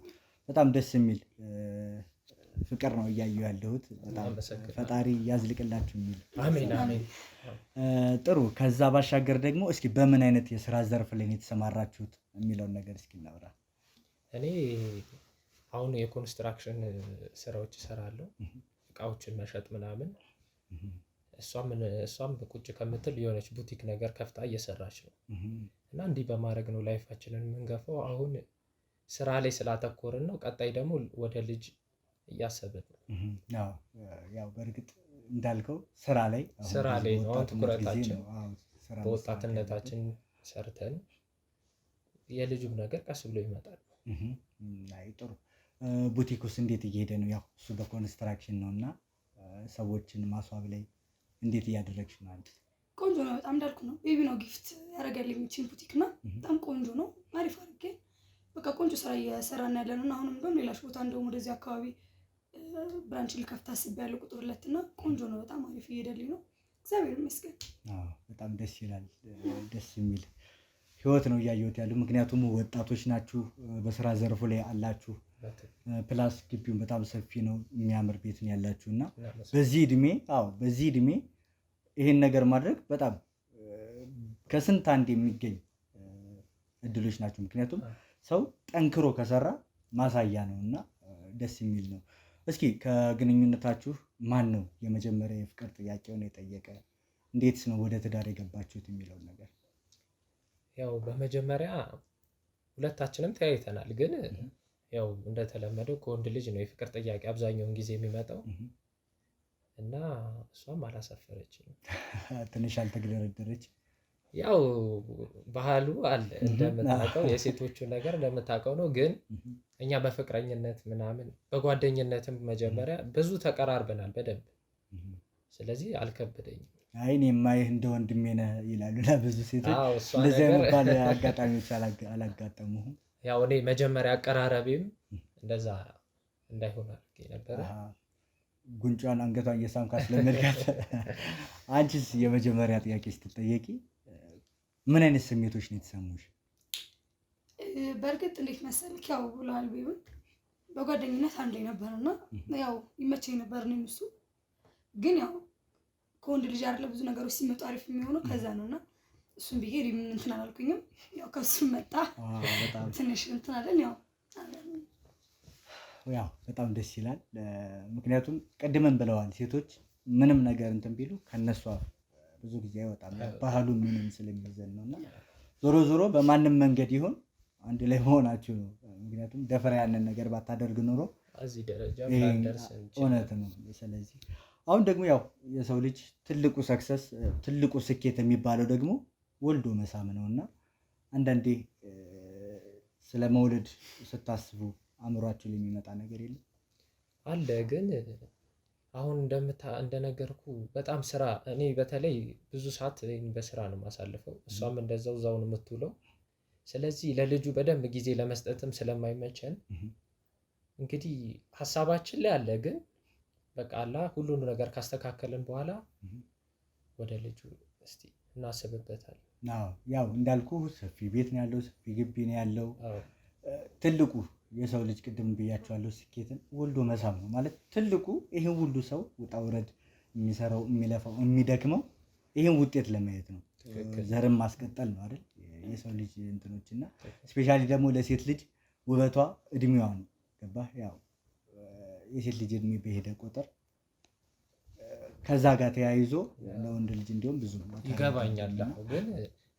Speaker 1: በጣም ደስ የሚል ፍቅር ነው እያየሁ ያለሁት። በጣም ፈጣሪ ያዝልቅላችሁ የሚል
Speaker 2: አሜን አሜን።
Speaker 1: ጥሩ። ከዛ ባሻገር ደግሞ እስኪ በምን አይነት የስራ ዘርፍ ላይ የተሰማራችሁት የሚለውን ነገር እስኪ እናውራ።
Speaker 2: እኔ አሁን የኮንስትራክሽን ስራዎች እሰራለሁ፣ እቃዎችን መሸጥ ምናምን። እሷም ቁጭ ከምትል የሆነች ቡቲክ ነገር ከፍታ እየሰራች ነው እና እንዲህ በማድረግ ነው ላይፋችንን የምንገፋው። አሁን ስራ ላይ ስላተኮርን ነው። ቀጣይ ደግሞ ወደ ልጅ እያሰብን ነው።
Speaker 1: ያው በእርግጥ እንዳልከው ስራ ላይ
Speaker 2: ነው አሁን ትኩረታችን። በወጣትነታችን ሰርተን የልጁም ነገር ቀስ ብሎ ይመጣል።
Speaker 1: ጥሩ። ቡቲክ ውስጥ እንዴት እየሄደ ነው? ያው እሱ በኮንስትራክሽን ነው እና ሰዎችን ማስዋብ ላይ እንዴት እያደረግሽ ነው አንቺ?
Speaker 3: ቆንጆ ነው በጣም እንዳልኩ ነው። ቤቢ ነው ጊፍት ያደረገልኝ የሚችል ቡቲክ እና በጣም ቆንጆ ነው። አሪፍ አድርጌ በቃ ቆንጆ ስራ እየሰራን ያለን እና አሁንም እንደውም ሌላሽ ቦታ እንደውም ወደዚህ አካባቢ ብራንች ልከፍት አስቤያለሁ ቁጥር 2 እና ቆንጆ ነው በጣም አሪፍ እየሄደልኝ ነው። እግዚአብሔር ይመስገን።
Speaker 1: በጣም ደስ ይላል። ደስ የሚል ህይወት ነው እያየሁት ያለው። ምክንያቱም ወጣቶች ናችሁ፣ በስራ ዘርፉ ላይ አላችሁ። ፕላስ ግቢውን በጣም ሰፊ ነው፣ የሚያምር ቤት ነው ያላችሁ እና በዚህ እድሜ ይሄን ነገር ማድረግ በጣም ከስንት አንድ የሚገኝ እድሎች ናቸው። ምክንያቱም ሰው ጠንክሮ ከሰራ ማሳያ ነው እና ደስ የሚል ነው። እስኪ ከግንኙነታችሁ ማን ነው የመጀመሪያ የፍቅር ጥያቄውን የጠየቀ? እንዴትስ ነው ወደ ትዳር የገባችሁት የሚለውን ነገር?
Speaker 2: ያው በመጀመሪያ ሁለታችንም ተያይተናል፣ ግን ያው እንደተለመደው ከወንድ ልጅ ነው የፍቅር ጥያቄ አብዛኛውን ጊዜ የሚመጣው እና እሷም አላሳፈረችም።
Speaker 1: ትንሽ አልተግደረደረች።
Speaker 2: ያው ባህሉ አለ እንደምታውቀው፣ የሴቶቹ ነገር እንደምታውቀው ነው። ግን እኛ በፍቅረኝነት ምናምን በጓደኝነትም መጀመሪያ ብዙ ተቀራርበናል በደንብ። ስለዚህ አልከበደኝም።
Speaker 1: እኔ የማይህ እንደ ወንድሜ ነህ ይላሉ እና ብዙ ሴቶች እንደዚህ የሚባል አጋጣሚዎች አላጋጠሙህም?
Speaker 2: ያው እኔ መጀመሪያ አቀራረቤም እንደዛ እንዳይሆን አድርጌ ነበረ።
Speaker 1: ጉንጯን አንገቷን እየሳምካት ስለመልካት። አንቺስ የመጀመሪያ ጥያቄ ስትጠየቂ ምን አይነት ስሜቶች ነው የተሰሙሽ?
Speaker 3: በእርግጥ እንዴት መሰልክ፣ ያው ብለዋል ቢሆን በጓደኝነት አንድ ላይ ነበርና ያው ይመቸኝ ነበር ነው እሱ። ግን ያው ከወንድ ልጅ አይደለ ብዙ ነገሮች ሲመጡ አሪፍ የሚሆነው ከዛ ነውና እሱን ብዬ እንትን አላልኩኝም። ያው ከሱ መጣ ትንሽ እንትን አለን።
Speaker 1: ያው በጣም ደስ ይላል። ምክንያቱም ቀድመን ብለዋል ሴቶች ምንም ነገር እንትን ቢሉ ከነሷ ብዙ ጊዜ አይወጣም፣ ባህሉ ምንም ስለሚይዘን ነው እና ዞሮ ዞሮ በማንም መንገድ ይሁን አንድ ላይ መሆናችሁ ነው። ምክንያቱም ደፈራ ያንን ነገር ባታደርግ ኖሮ
Speaker 2: እዚህ ደረጃ
Speaker 1: እውነት ነው። ስለዚህ አሁን ደግሞ ያው የሰው ልጅ ትልቁ ሰክሰስ ትልቁ ስኬት የሚባለው ደግሞ ወልዶ መሳም ነው እና አንዳንዴ ስለ መውለድ ስታስቡ አእምሯችሁ ላይ የሚመጣ ነገር የለም?
Speaker 2: አለ። ግን አሁን እንደነገርኩ በጣም ስራ እኔ በተለይ ብዙ ሰዓት በስራ ነው የማሳልፈው። እሷም እንደዛው እዛው ነው የምትውለው። ስለዚህ ለልጁ በደንብ ጊዜ ለመስጠትም ስለማይመቸን እንግዲህ ሀሳባችን ላይ አለ፣ ግን በቃ ሁሉን ነገር ካስተካከልን በኋላ ወደ ልጁ እስቲ እናስብበታለን።
Speaker 1: ያው እንዳልኩ ሰፊ ቤት ነው ያለው፣ ሰፊ ግቢ ነው ያለው። ትልቁ የሰው ልጅ ቅድም ብያቸዋለሁ፣ ስኬትን ወልዶ መሳም ነው ማለት ትልቁ። ይህን ሁሉ ሰው ውጣ ውረድ የሚሰራው የሚለፋው የሚደክመው ይህን ውጤት ለማየት ነው። ዘርም ማስቀጠል ነው አይደል የሰው ልጅ እንትኖች እና ስፔሻሊ ደግሞ ለሴት ልጅ ውበቷ እድሜዋ ነው። ገባህ? ያው የሴት ልጅ እድሜ በሄደ ቁጥር ከዛ ጋር ተያይዞ ለወንድ ልጅ እንዲሁም ብዙ
Speaker 2: ይገባኛል። ግን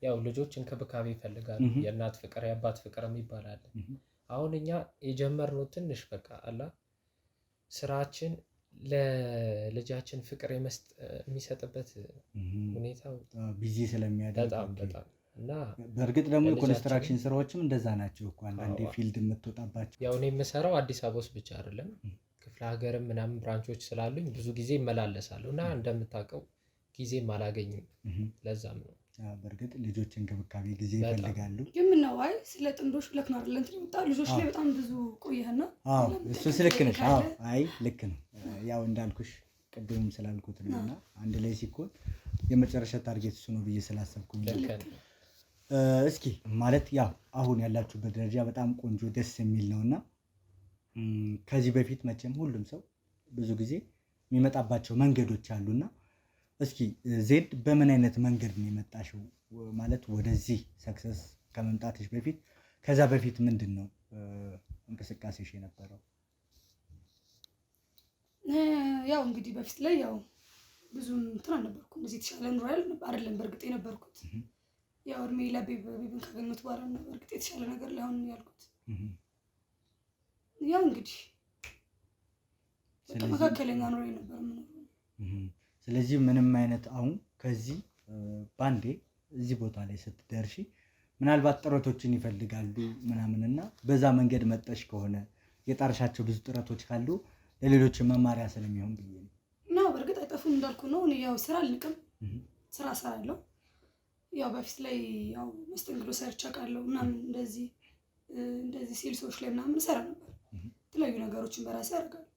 Speaker 2: ያው ልጆች እንክብካቤ ይፈልጋሉ። የእናት ፍቅር የአባት ፍቅር የሚባል አለ። አሁን እኛ የጀመርነው ትንሽ በቃ ስራችን ለልጃችን ፍቅር የሚሰጥበት ሁኔታ
Speaker 1: ቢዚ ስለሚያደርግ
Speaker 2: በጣም እና
Speaker 1: በእርግጥ ደግሞ የኮንስትራክሽን ስራዎችም እንደዛ ናቸው እኮ አንዳንዴ ፊልድ የምትወጣባቸው።
Speaker 2: ያው እኔ የምሰራው አዲስ አበባ ውስጥ ብቻ አይደለም፣ ክፍለ ሀገርም ምናምን ብራንቾች ስላሉኝ ብዙ ጊዜ እመላለሳለሁ እና እንደምታውቀው ጊዜም አላገኝም። ለዛም ነው
Speaker 1: በእርግጥ ልጆች እንክብካቤ ጊዜ ይፈልጋሉ።
Speaker 3: የምነው አይ ስለ ጥንዶች ብለክ ነው አይደል እንትን የመጣ ልጆች ላይ በጣም ብዙ ቆየህና።
Speaker 1: እሱ ልክ ነሽ። አይ ልክ ነው። ያው እንዳልኩሽ ቅድምም ስላልኩት ነው እና አንድ ላይ ሲኮን የመጨረሻ ታርጌት እሱ ነው ብዬ ስላሰብኩኝ እስኪ ማለት ያው አሁን ያላችሁበት ደረጃ በጣም ቆንጆ ደስ የሚል ነውና ከዚህ በፊት መቼም ሁሉም ሰው ብዙ ጊዜ የሚመጣባቸው መንገዶች አሉና እስኪ ዜድ በምን አይነት መንገድ ነው የመጣሽው? ማለት ወደዚህ ሰክሰስ ከመምጣትሽ በፊት ከዛ በፊት ምንድን ነው እንቅስቃሴሽ የነበረው?
Speaker 3: ያው እንግዲህ በፊት ላይ ያው ብዙም እንትን አልነበርኩም። እዚህ የተሻለ ኑሮ አይደለም በእርግጥ የነበርኩት። ያው እድሜ ለቤቢን ካገኘሁት በኋላ ነው በእርግጥ የተሻለ ነገር ላይ አሁን ያልኩት። ያው እንግዲህ መካከለኛ ኑሮ ነበር የምኖረው።
Speaker 1: ስለዚህ ምንም አይነት አሁን ከዚህ ባንዴ እዚህ ቦታ ላይ ስትደርሺ ምናልባት ጥረቶችን ይፈልጋሉ ምናምንና በዛ መንገድ መጠሽ ከሆነ የጣርሻቸው ብዙ ጥረቶች ካሉ ለሌሎች መማሪያ ስለሚሆን ብዬ ነው።
Speaker 3: ነው በእርግጥ አይጠፉም እንዳልኩ ነው። እኔ ያው ስራ አልንቅም፣ ስራ እሰራለሁ። ያው በፊት ላይ ያው መስተንግዶ ሰርቼ አውቃለሁ ምናምን እንደዚህ ሴልሶች ላይ ምናምን እሰራ ነበር። የተለያዩ ነገሮችን በራሴ አደርጋለሁ።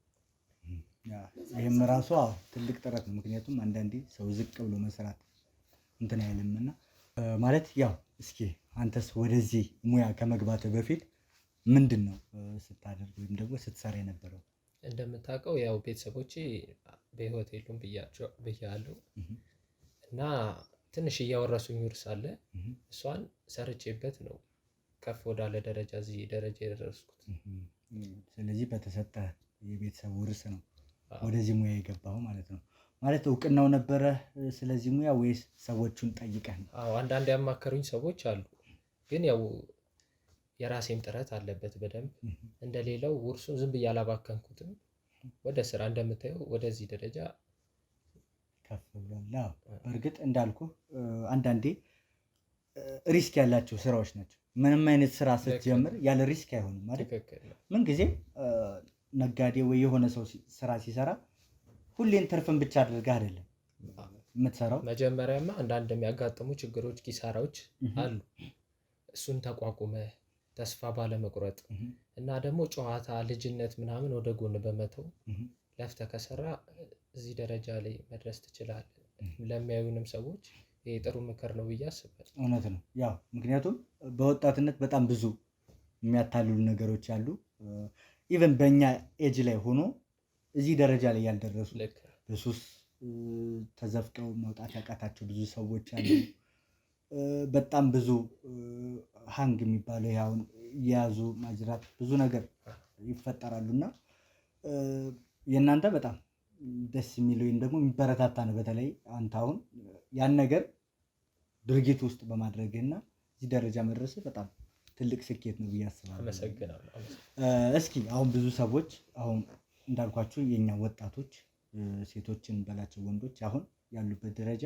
Speaker 1: ይህም ራሱ ትልቅ ጥረት ነው። ምክንያቱም አንዳንዴ ሰው ዝቅ ብሎ መስራት እንትን አይልምና ማለት ያው እስኪ አንተስ ወደዚህ ሙያ ከመግባት በፊት ምንድን ነው ስታደርግ ወይም ደግሞ ስትሰራ የነበረው?
Speaker 2: እንደምታውቀው ያው ቤተሰቦቼ በህይወት የሉም ብያለሁ እና ትንሽ እያወረሱኝ ውርስ አለ። እሷን ሰርቼበት ነው ከፍ ወዳለ ደረጃ እዚህ ደረጃ የደረስኩት።
Speaker 1: ስለዚህ በተሰጠ የቤተሰብ ውርስ ነው ወደዚህ ሙያ የገባው ማለት ነው። ማለት እውቅናው ነበረ ስለዚህ ሙያ ወይስ ሰዎቹን ጠይቀህ ነው?
Speaker 2: አንዳንድ ያማከሩኝ ሰዎች አሉ፣ ግን ያው የራሴም ጥረት አለበት በደንብ። እንደሌላው ውርሱን ዝም ብዬ አላባከንኩትም። ወደ ስራ እንደምታየው ወደዚህ ደረጃ
Speaker 1: ከፍ ብሏል። በእርግጥ እንዳልኩ አንዳንዴ ሪስክ ያላቸው ስራዎች ናቸው። ምንም አይነት ስራ ስትጀምር ያለ ሪስክ አይሆንም ማለት ምን ጊዜ ነጋዴ ወይ የሆነ ሰው ስራ ሲሰራ ሁሌን ትርፍን ብቻ አድርገህ አይደለም የምትሰራው።
Speaker 2: መጀመሪያማ አንዳንድ የሚያጋጥሙ ችግሮች፣ ኪሳራዎች አሉ። እሱን ተቋቁመ ተስፋ ባለመቁረጥ እና ደግሞ ጨዋታ፣ ልጅነት ምናምን ወደ ጎን በመተው ለፍተህ ከሰራ እዚህ ደረጃ ላይ መድረስ ትችላለህ። ለሚያዩንም ሰዎች ይሄ ጥሩ ምክር ነው ብዬ አስባለሁ።
Speaker 1: እውነት ነው። ያው ምክንያቱም በወጣትነት በጣም ብዙ የሚያታልሉ ነገሮች አሉ። ኢቨን በእኛ ኤጅ ላይ ሆኖ እዚህ ደረጃ ላይ ያልደረሱ በሱስ ተዘፍቀው መውጣት ያቃታቸው ብዙ ሰዎች አሉ። በጣም ብዙ ሀንግ የሚባለው ያውን የያዙ ማጅራት ብዙ ነገር ይፈጠራሉና የእናንተ በጣም ደስ የሚል ወይም ደግሞ የሚበረታታ ነው። በተለይ አንተ አሁን ያን ነገር ድርጊት ውስጥ በማድረግና እዚህ ደረጃ መድረስ በጣም ትልቅ ስኬት ነው ብዬ አስባለሁ።
Speaker 2: አመሰግናለሁ።
Speaker 1: እስኪ አሁን ብዙ ሰዎች አሁን እንዳልኳችሁ የኛ ወጣቶች ሴቶችን በላቸው ወንዶች አሁን ያሉበት ደረጃ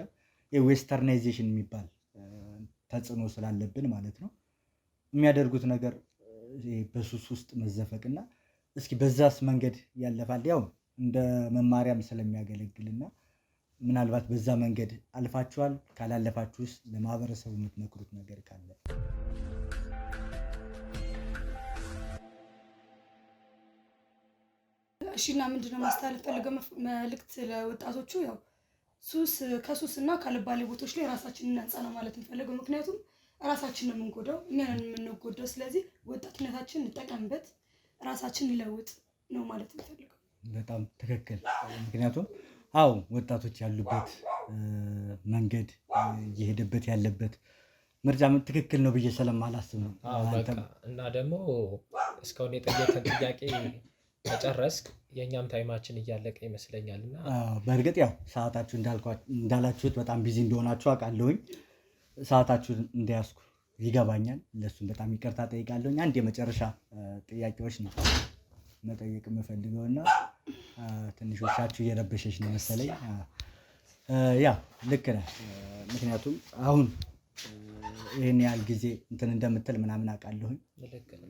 Speaker 1: የዌስተርናይዜሽን የሚባል ተጽዕኖ ስላለብን ማለት ነው የሚያደርጉት ነገር በሱስ ውስጥ መዘፈቅና እስኪ በዛስ መንገድ ያለፋል። ያው እንደ መማሪያም ስለሚያገለግልና ምናልባት በዛ መንገድ አልፋችኋል? ካላለፋችሁስ ለማህበረሰቡ የምትመክሩት ነገር ካለ?
Speaker 3: እሺ እና ምንድነው ማስተላለፍ ፈልገው መልእክት ለወጣቶቹ? ያው ከሱስና ካልባሌ ቦታዎች ላይ ራሳችንን እናንጻ ነው ማለት እንፈልገው። ምክንያቱም ራሳችንን ነው የምንጎዳው፣ እኛን የምንጎዳው። ስለዚህ ወጣትነታችንን እንጠቀምበት፣ ራሳችንን ለውጥ ነው ማለት እንፈልገው።
Speaker 1: በጣም ትክክል። ምክንያቱም ወጣቶች ያሉበት መንገድ እየሄደበት ያለበት ምርጫ ትክክል ነው ብዬ ስለማላስብ ነው።
Speaker 2: እና ደግሞ እስካሁን የጠየቀን ጥያቄ ከጨረስክ የእኛም ታይማችን እያለቀ ይመስለኛል። እና
Speaker 1: በእርግጥ ያው ሰዓታችሁ እንዳላችሁት በጣም ቢዚ እንደሆናችሁ አውቃለሁኝ። ሰዓታችሁን እንደያዝኩ ይገባኛል። ለሱም በጣም ይቅርታ ጠይቃለሁኝ። አንድ የመጨረሻ ጥያቄዎች ነው መጠየቅ የምፈልገው እና ትንሾቻችሁ እየረበሸች ነው መሰለኝ። ያ ልክ ነህ። ምክንያቱም አሁን ይህን ያህል ጊዜ እንትን እንደምትል ምናምን አውቃለሁኝ።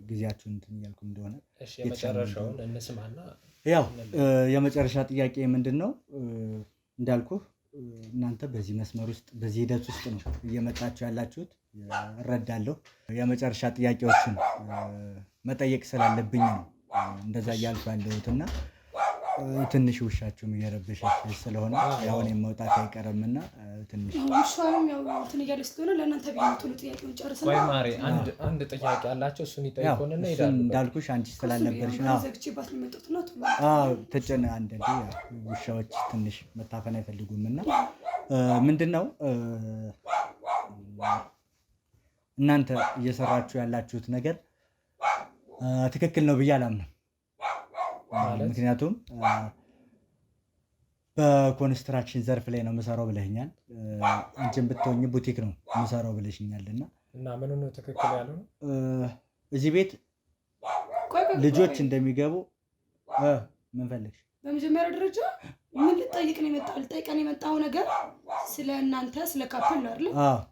Speaker 1: ጊዜያችሁን እንትን እያልኩ እንደሆነ
Speaker 2: የመጨረሻውን እንስማና
Speaker 1: ያው የመጨረሻ ጥያቄ ምንድን ነው? እንዳልኩ እናንተ በዚህ መስመር ውስጥ በዚህ ሂደት ውስጥ ነው እየመጣችሁ ያላችሁት እረዳለሁ። የመጨረሻ ጥያቄዎችን መጠየቅ ስላለብኝ ነው እንደዛ እያልኩ ያለሁትና ትንሽ ውሻችሁም እየረበሸች ስለሆነ ያሁን የመውጣት አይቀርምና ትንሽ
Speaker 3: ውሻም ያው እንትን እያለች ስለሆነ ለእናንተ ቢሆን ጥያቄውን ጨርሰን
Speaker 2: ወይ ማሪ አንድ ጥያቄ አላቸው። እሱን ይጠይቁንና ይሄዳሉ።
Speaker 1: እንዳልኩሽ አንቺ ስላልነበርሽ ነው
Speaker 3: ዘግቼባት ነው የመጣሁትና
Speaker 1: ተጨነ አንዳንዴ ውሻዎች ትንሽ መታፈን አይፈልጉምና ምንድነው እናንተ እየሰራችሁ ያላችሁት ነገር ትክክል ነው ብዬ አላምንም። ምክንያቱም በኮንስትራክሽን ዘርፍ ላይ ነው የምሰራው ብለሽኛል። አንቺን ብትሆኚ ቡቲክ ነው የምሰራው ብለሽኛል።
Speaker 2: እና ምን ነው ትክክል ያለው
Speaker 1: እዚህ ቤት ልጆች እንደሚገቡ ምን ፈለግሽ?
Speaker 3: በመጀመሪያ ደረጃ ምን ልጠይቅ ነው የመጣው? ልጠይቀን የመጣው ነገር ስለ እናንተ ስለ ካፕል ነው አይደል?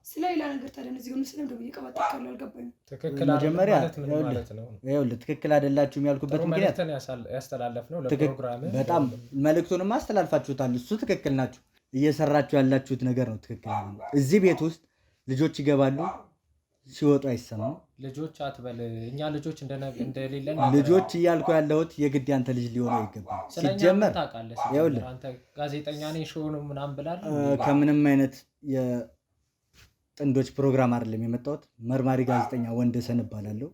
Speaker 3: ስለ ሌላ ነገር ታዲያ እዚህ ግን ስለ እንደው እየቀባጠቀለ አልገባኝም።
Speaker 2: ትክክል ማለት ነው።
Speaker 1: ይኸውልህ ትክክል አይደላችሁም ያልኩበት ምክንያት
Speaker 2: ያስተላለፍነው ለፕሮግራም
Speaker 1: በጣም መልእክቱንም አስተላልፋችሁታል። እሱ ትክክል ናችሁ። እየሰራችሁ ያላችሁት ነገር ነው ትክክል ነው። እዚህ ቤት ውስጥ ልጆች ይገባሉ፣ ሲወጡ አይሰማም።
Speaker 2: ልጆች አትበል። እኛ ልጆች እንደሌለን
Speaker 1: ልጆች እያልኩ ያለሁት የግድ ያንተ ልጅ ሊሆነው ይገባል። ሲጀመር
Speaker 2: ይኸውልህ አንተ ጋዜጠኛ ነኝ ሾው ነው ምናምን ብላል።
Speaker 1: ከምንም አይነት የጥንዶች ፕሮግራም አይደለም የመጣሁት። መርማሪ ጋዜጠኛ ወንደሰን እባላለሁ።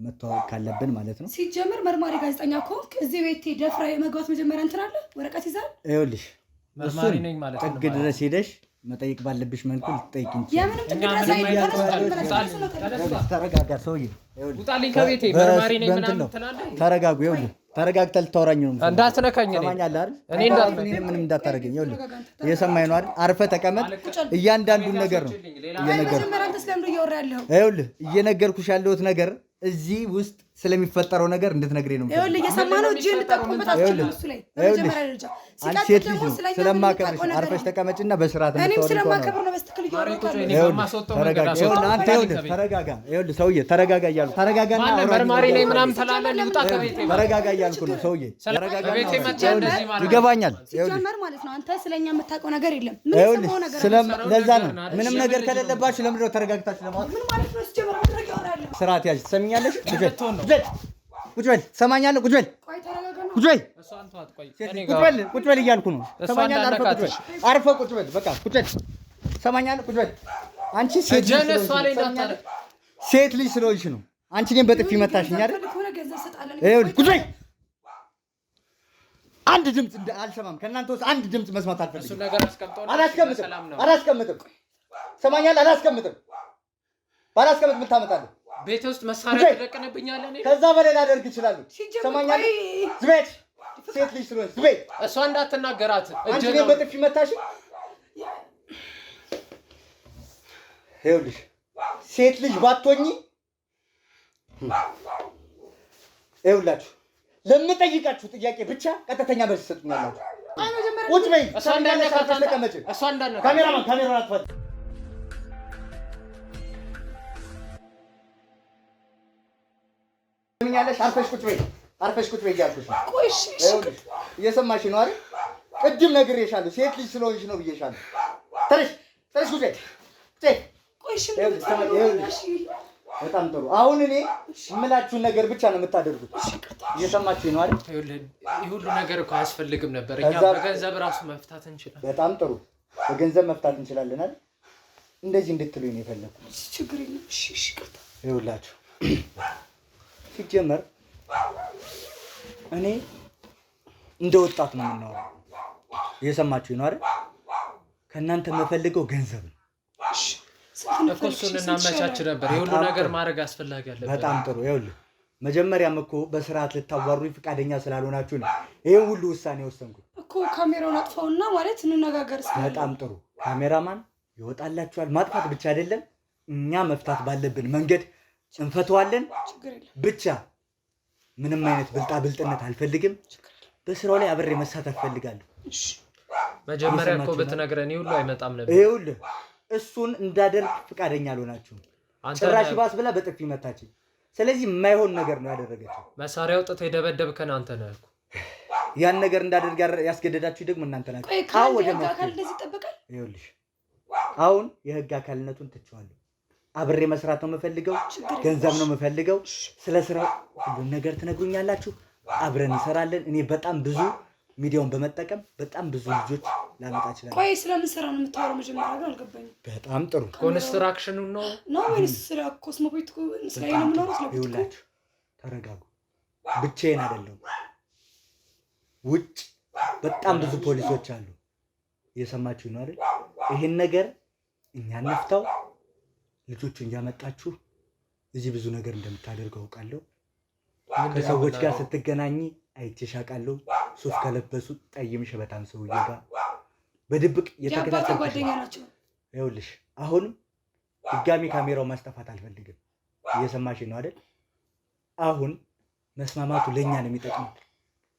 Speaker 1: መተዋወቅ ካለብን ማለት ነው።
Speaker 3: ሲጀመር መርማሪ ጋዜጠኛ ከሆንክ እዚህ ቤት ደፍራ የመግባት መጀመሪያ እንትን አለ ወረቀት ይዛል።
Speaker 1: ይኸውልሽ
Speaker 2: መርማሪ ነኝ ማለት ነው።
Speaker 1: ጥግ ድረስ ሄደሽ መጠየቅ ባለብሽ መልኩ ልትጠይቂ እንጂ
Speaker 3: የምንም ጥግ ድረስ
Speaker 1: ተረጋጋ ሰውዬ።
Speaker 2: ውጣልኝ ከቤቴ መርማሪ ነኝ ምናምን ትላለህ።
Speaker 1: ተረጋጉ። ይኸውልህ ተረጋግተህ ልታወራኝ ነው።
Speaker 2: እንዳትነካኝ
Speaker 1: እኔ ምንም እንዳታረገኝ። ይኸውልህ እየሰማኝ ነው አይደል? አርፈህ ተቀመጥ። እያንዳንዱን ነገር ነው ይኸውልህ እየነገርኩሽ ያለሁት ነገር እዚህ ውስጥ ስለሚፈጠረው ነገር እንድትነግሬ ነው።
Speaker 3: ይኸውልህ እየሰማህ ነው። እጅ እንድጠቁምበት አትችልም። እሱ ላይ በመጀመሪያ ደረጃ
Speaker 1: ሴት ልጅ ነው። ስለማከብርሽ አርፈሽ ተቀመጭና በስርዓት ነው።
Speaker 3: እኔም ስለማከብር ነው በስትክክል
Speaker 1: አንተ ተረጋጋ። ይኸውልህ ሰውዬ ተረጋጋ እያልኩ ተረጋጋና
Speaker 2: መርማሪ ነኝ ምናምን ትላለህ። ልውጣ ከቤቴ
Speaker 1: ተረጋጋ እያልኩ ነው ሰውዬ።
Speaker 2: ከቤቴ መጥቼ እንደዚህ ማለት
Speaker 1: ይገባኛል።
Speaker 3: ሲጀመር ማለት ነው አንተ ስለኛ የምታውቀው ነገር የለም።
Speaker 1: ለዛ ነው ምንም ነገር ከሌለባችሁ ለምንድን ነው ተረጋግታችሁ ለማወቅ
Speaker 3: ምን ማለት ነው? ሲጀመር ማድረግ ያወራለሁ።
Speaker 1: ስርዓት ያዥ። ትሰሚኛለሽ? ቁጭ በል ትሰማኛለህ? ቁጭ በል ቁጭ በል እያልኩ ነው። ትሰማኛለህ? አርፈህ ቁጭ በል በቃ ቁጭ በል ትሰማኛለህ? ቁጭ በል አንቺ ሴት ልጅ ስለሆንሽ ነው። አንቺ ግን በጥፊ መታሽኝ አይደል? ይኸውልህ ቁጭ በል። አንድ ድምፅ አልሰማም። ከእናንተ ውስጥ አንድ ድምፅ መስማት አልፈልግም። አላስቀምጥም። ትሰማኛለህ? አላስቀምጥም። ባላስቀምጥ ምን ታመጣለህ?
Speaker 2: ቤት ውስጥ መሳሪያ ተደቅነብኛለህ።
Speaker 1: ከዛ በላይ ላደርግ እችላለሁ። ትሰማኛለህ? ዝቤት ሴት ልጅ ስለሆንሽ ዝቤት።
Speaker 2: እሷ እንዳትናገራት
Speaker 1: አንቺ ግን በጥፊ መታሽ። ይኸውልሽ ሴት ልጅ ባትሆኚ ይኸውላችሁ ለምጠይቃችሁ ጥያቄ ብቻ ቀጥተኛ መልስ ትሰጡኛላችሁ። ቁጭ በይ። ካሜራማን አትፈል። አርፈሽ ቁጭ በይ እያልኩሽ ነው። እየሰማሽ ነው አይደል? ቅድም ነግሬሻለሁ፣ ሴት ልጅ ስለሆንሽ ነው ብዬሻለሁ። ተነሽ ጉዴ። በጣም ጥሩ። አሁን እኔ የምላችሁን ነገር ብቻ ነው የምታደርጉት። እየሰማችሁ ነው አይደል?
Speaker 2: ይህ ሁሉ ነገር እኮ አያስፈልግም ነበር። እኛ በገንዘብ ራሱ መፍታት እንችላለን።
Speaker 1: በጣም ጥሩ። በገንዘብ መፍታት እንችላለን አይደል? እንደዚህ እንድትሉኝ ነው የፈለኩት።
Speaker 3: ችግር የለም። እሺ ይቅርታ።
Speaker 1: ይኸውላችሁ ሲጀመር እኔ እንደ ወጣት ነው የምናወራው። እየሰማችሁ ነው አይደል? ከእናንተ የምፈልገው ገንዘብ ነው።
Speaker 2: እኮ እሱን እናመቻች ነበር። የሁሉ ነገር ማድረግ አስፈላጊ አለበት።
Speaker 1: በጣም ጥሩ። ይኸውልህ መጀመሪያም እኮ በስርዓት ልታዋሩኝ ፈቃደኛ ስላልሆናችሁ ነው ይሄን ሁሉ ውሳኔ ወሰንኩት
Speaker 3: እኮ። ካሜራውን አጥፋውና ማለት እንነጋገር።
Speaker 1: በጣም ጥሩ። ካሜራማን ይወጣላችኋል። ማጥፋት ብቻ አይደለም፣ እኛ መፍታት ባለብን መንገድ እንፈተዋለን። ብቻ ምንም አይነት ብልጣብልጥነት አልፈልግም። በስራው ላይ አብሬ መሳተፍ ፈልጋለሁ።
Speaker 2: መጀመሪያ እኮ ብትነግረን ሁሉ አይመጣም ነበር።
Speaker 1: ይኸውልህ እሱን እንዳደርግ ፈቃደኛ አልሆናችሁም። ጭራሽ ባስ ብላ በጥፊ መታችኝ። ስለዚህ የማይሆን ነገር ነው ያደረገችው።
Speaker 2: መሳሪያ አውጥተህ የደበደብከን አንተ ነህ እኮ።
Speaker 1: ያን ነገር እንዳደርግ ያስገደዳችሁ ደግሞ እናንተ ናችሁ። ይኸውልሽ አሁን የህግ አካልነቱን ትቼዋለሁ። አብሬ መስራት ነው የምፈልገው፣ ገንዘብ ነው የምፈልገው። ስለ ስራው ሁሉን ነገር ትነግሩኛላችሁ፣ አብረን እንሰራለን። እኔ በጣም ብዙ ሚዲያውን በመጠቀም በጣም ብዙ ልጆች ላመጣ እችላለሁ።
Speaker 3: ቆይ ስለምን ስራ ነው የምታወራው? መጀመሪያ ግን አልገባኝም።
Speaker 1: በጣም ጥሩ።
Speaker 2: ኮንስትራክሽኑ ነው
Speaker 3: ወይስ ስለ ኮስሞፖሊት ስለ ነው የምናወራው?
Speaker 1: ይኸውላችሁ ተረጋጉ። ብቻዬን አይደለሁም። ውጭ በጣም ብዙ ፖሊሶች አሉ። እየሰማችሁ ነው አይደል? ይሄን ነገር እኛ እንፍታው። ልጆቹን እያመጣችሁ እዚህ ብዙ ነገር እንደምታደርገው አውቃለሁ። ከሰዎች ጋር ስትገናኝ አይቼሽ አውቃለሁ። ሱፍ ከለበሱ ጠይም ሸበታም ሰውዬ ጋር በድብቅ የተከታተልኩ
Speaker 3: ጓደኛ ናቸው።
Speaker 1: ይኸውልሽ አሁንም ድጋሚ ካሜራው ማስጠፋት አልፈልግም። እየሰማሽ ነው አይደል? አሁን መስማማቱ ለእኛ ነው የሚጠቅመው።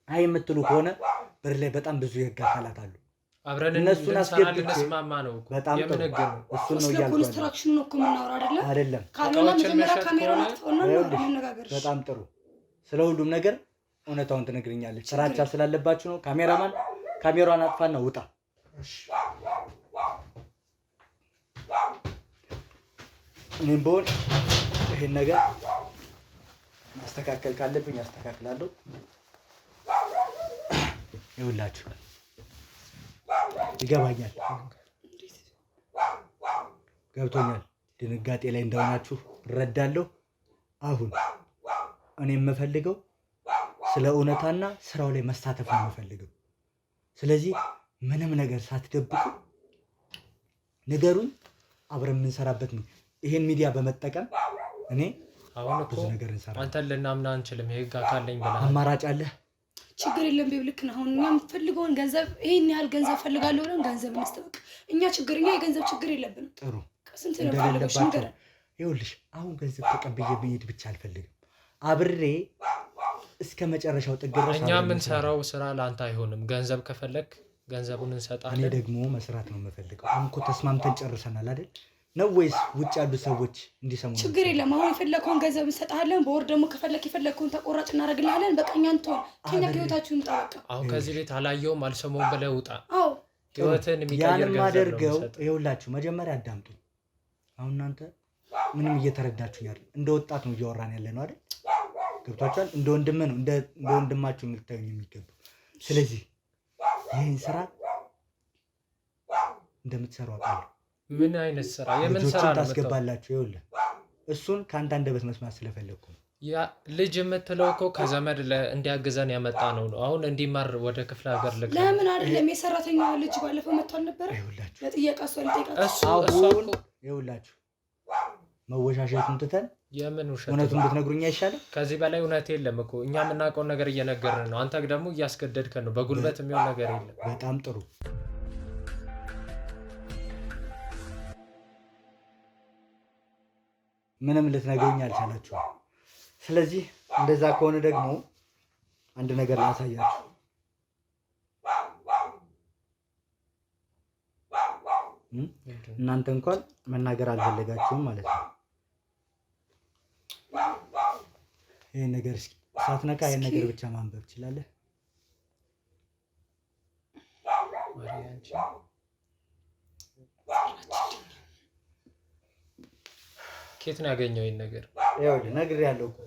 Speaker 1: አይ የምትሉ ከሆነ በር ላይ በጣም ብዙ የህግ አካላት አሉ።
Speaker 2: አብረን እነሱን አስገብተን ነው።
Speaker 1: በጣም ጥሩ። እሱን ነው ያልኩት።
Speaker 3: ኮንስትራክሽኑ ነው እኮ የምናወራው አይደለም?
Speaker 1: ካሜራ
Speaker 3: መጀመሪያ ካሜራውን አጥፋውና እንነጋገር።
Speaker 1: በጣም ጥሩ። ስለ ሁሉም ነገር እውነታውን ትነግረኛለች። ስራቻ ስላለባችሁ ነው። ካሜራማን ካሜራዋን አጥፋና ውጣ። እኔም በሆን ይሄን ነገር ማስተካከል ካለብኝ አስተካክላለሁ። ይኸውላችሁ ይገባኛል፣ ገብቶኛል። ድንጋጤ ላይ እንደሆናችሁ እረዳለሁ። አሁን እኔ የምፈልገው ስለ እውነታና ስራው ላይ መሳተፍ ነው የምፈልገው። ስለዚህ ምንም ነገር ሳትደብቁ ነገሩን አብረን የምንሰራበት ነው። ይሄን ሚዲያ በመጠቀም እኔ
Speaker 2: አሁን
Speaker 1: ብዙ ነገር እንሰራለን።
Speaker 2: አንተን ልናምና አንችልም። የህግ አካል ነኝ ብለህ
Speaker 1: አማራጭ አለ።
Speaker 3: ችግር የለም ቤብ፣ ልክ ነህ። አሁን እኛ የምትፈልገውን ገንዘብ ይሄን ያህል ገንዘብ ፈልጋለሁ ብለን ገንዘብ እንስጠብቅ። እኛ የገንዘብ ችግር የለብንም።
Speaker 1: ጥሩ
Speaker 3: ስንት ነው ፈለገሽ? ንገረን።
Speaker 1: ይኸውልሽ አሁን ገንዘብ ተቀብዬ ብሄድ ብቻ አልፈልግም። አብሬ እስከ መጨረሻው ጥግ ድረስ
Speaker 2: እኛ የምንሰራው ስራ ለአንተ አይሆንም። ገንዘብ ከፈለግ ገንዘቡን እንሰጣለን።
Speaker 1: እኔ ደግሞ መስራት ነው የምፈልገው። አሁን እኮ ተስማምተን ጨርሰናል አይደል? ነው ወይስ ውጭ ያሉ ሰዎች እንዲሰሙ?
Speaker 3: ችግር የለም። አሁን የፈለግከውን ገንዘብ እንሰጥሃለን። በወር ደግሞ ከፈለግ የፈለግከውን ተቆራጭ እናደርግልሃለን። በቃ እኛን ተወው። ከኛ ከህይወታችሁን እንጣበቃ።
Speaker 2: አሁን ከዚህ ቤት አላየውም አልሰማውም ብለህ ውጣ።
Speaker 3: አዎ
Speaker 2: ህይወትን የሚቀይር ገንዘብ
Speaker 1: ማደርገው ይኸውላችሁ፣ መጀመሪያ አዳምጡ። አሁን እናንተ ምንም እየተረዳችሁኝ አይደል? እንደ ወጣት ነው እያወራን ያለ ነው አይደል? ገብቷችኋል? እንደ ወንድም ነው እንደ ወንድማችሁ ልታዩኝ የሚገባው። ስለዚህ ይህን ስራ እንደምትሰሩ አውቃለሁ።
Speaker 2: ምን አይነት ስራ? የምን ስራ ነው
Speaker 1: ታስገባላችሁ? ይኸውልህ እሱን ከአንተ አንደበት መስማት ስለፈለግኩ ነው።
Speaker 2: ያ ልጅ የምትለው እኮ ከዘመድ እንዲያግዘን ያመጣ ነው። አሁን እንዲማር ወደ ክፍለ ሀገር ልክ
Speaker 3: ለምን አይደለም? የሰራተኛዋ ልጅ ባለፈው መጥቶ አልነበረ?
Speaker 1: ይኸውላችሁ
Speaker 3: ለጥያቄ እሷ ልጠይቃት።
Speaker 1: አሁን ይኸውላችሁ መወሻሸቱን ትተን
Speaker 2: የምን ውሸት?
Speaker 1: እውነቱን ብትነግሩኝ አይሻልም?
Speaker 2: ከዚህ በላይ እውነት የለም እኮ። እኛ የምናውቀውን ነገር እየነገርን ነው። አንተ ደግሞ እያስገደድከን ነው። በጉልበት የሚሆን ነገር የለም።
Speaker 1: በጣም ጥሩ። ምንም ልትነግሩኝ አልቻላችሁም። ስለዚህ እንደዛ ከሆነ ደግሞ አንድ ነገር ላሳያችሁ። እናንተ እንኳን መናገር አልፈለጋችሁም ማለት ነው። ይሄን ነገር እስኪ ሳትነካ ይሄን ነገር ብቻ ማንበብ ትችላለህ?
Speaker 2: አንቺ ከየት ነው ያገኘው ይሄን ነገር?
Speaker 1: ይኸውልህ ነግሬሃለሁ እኮ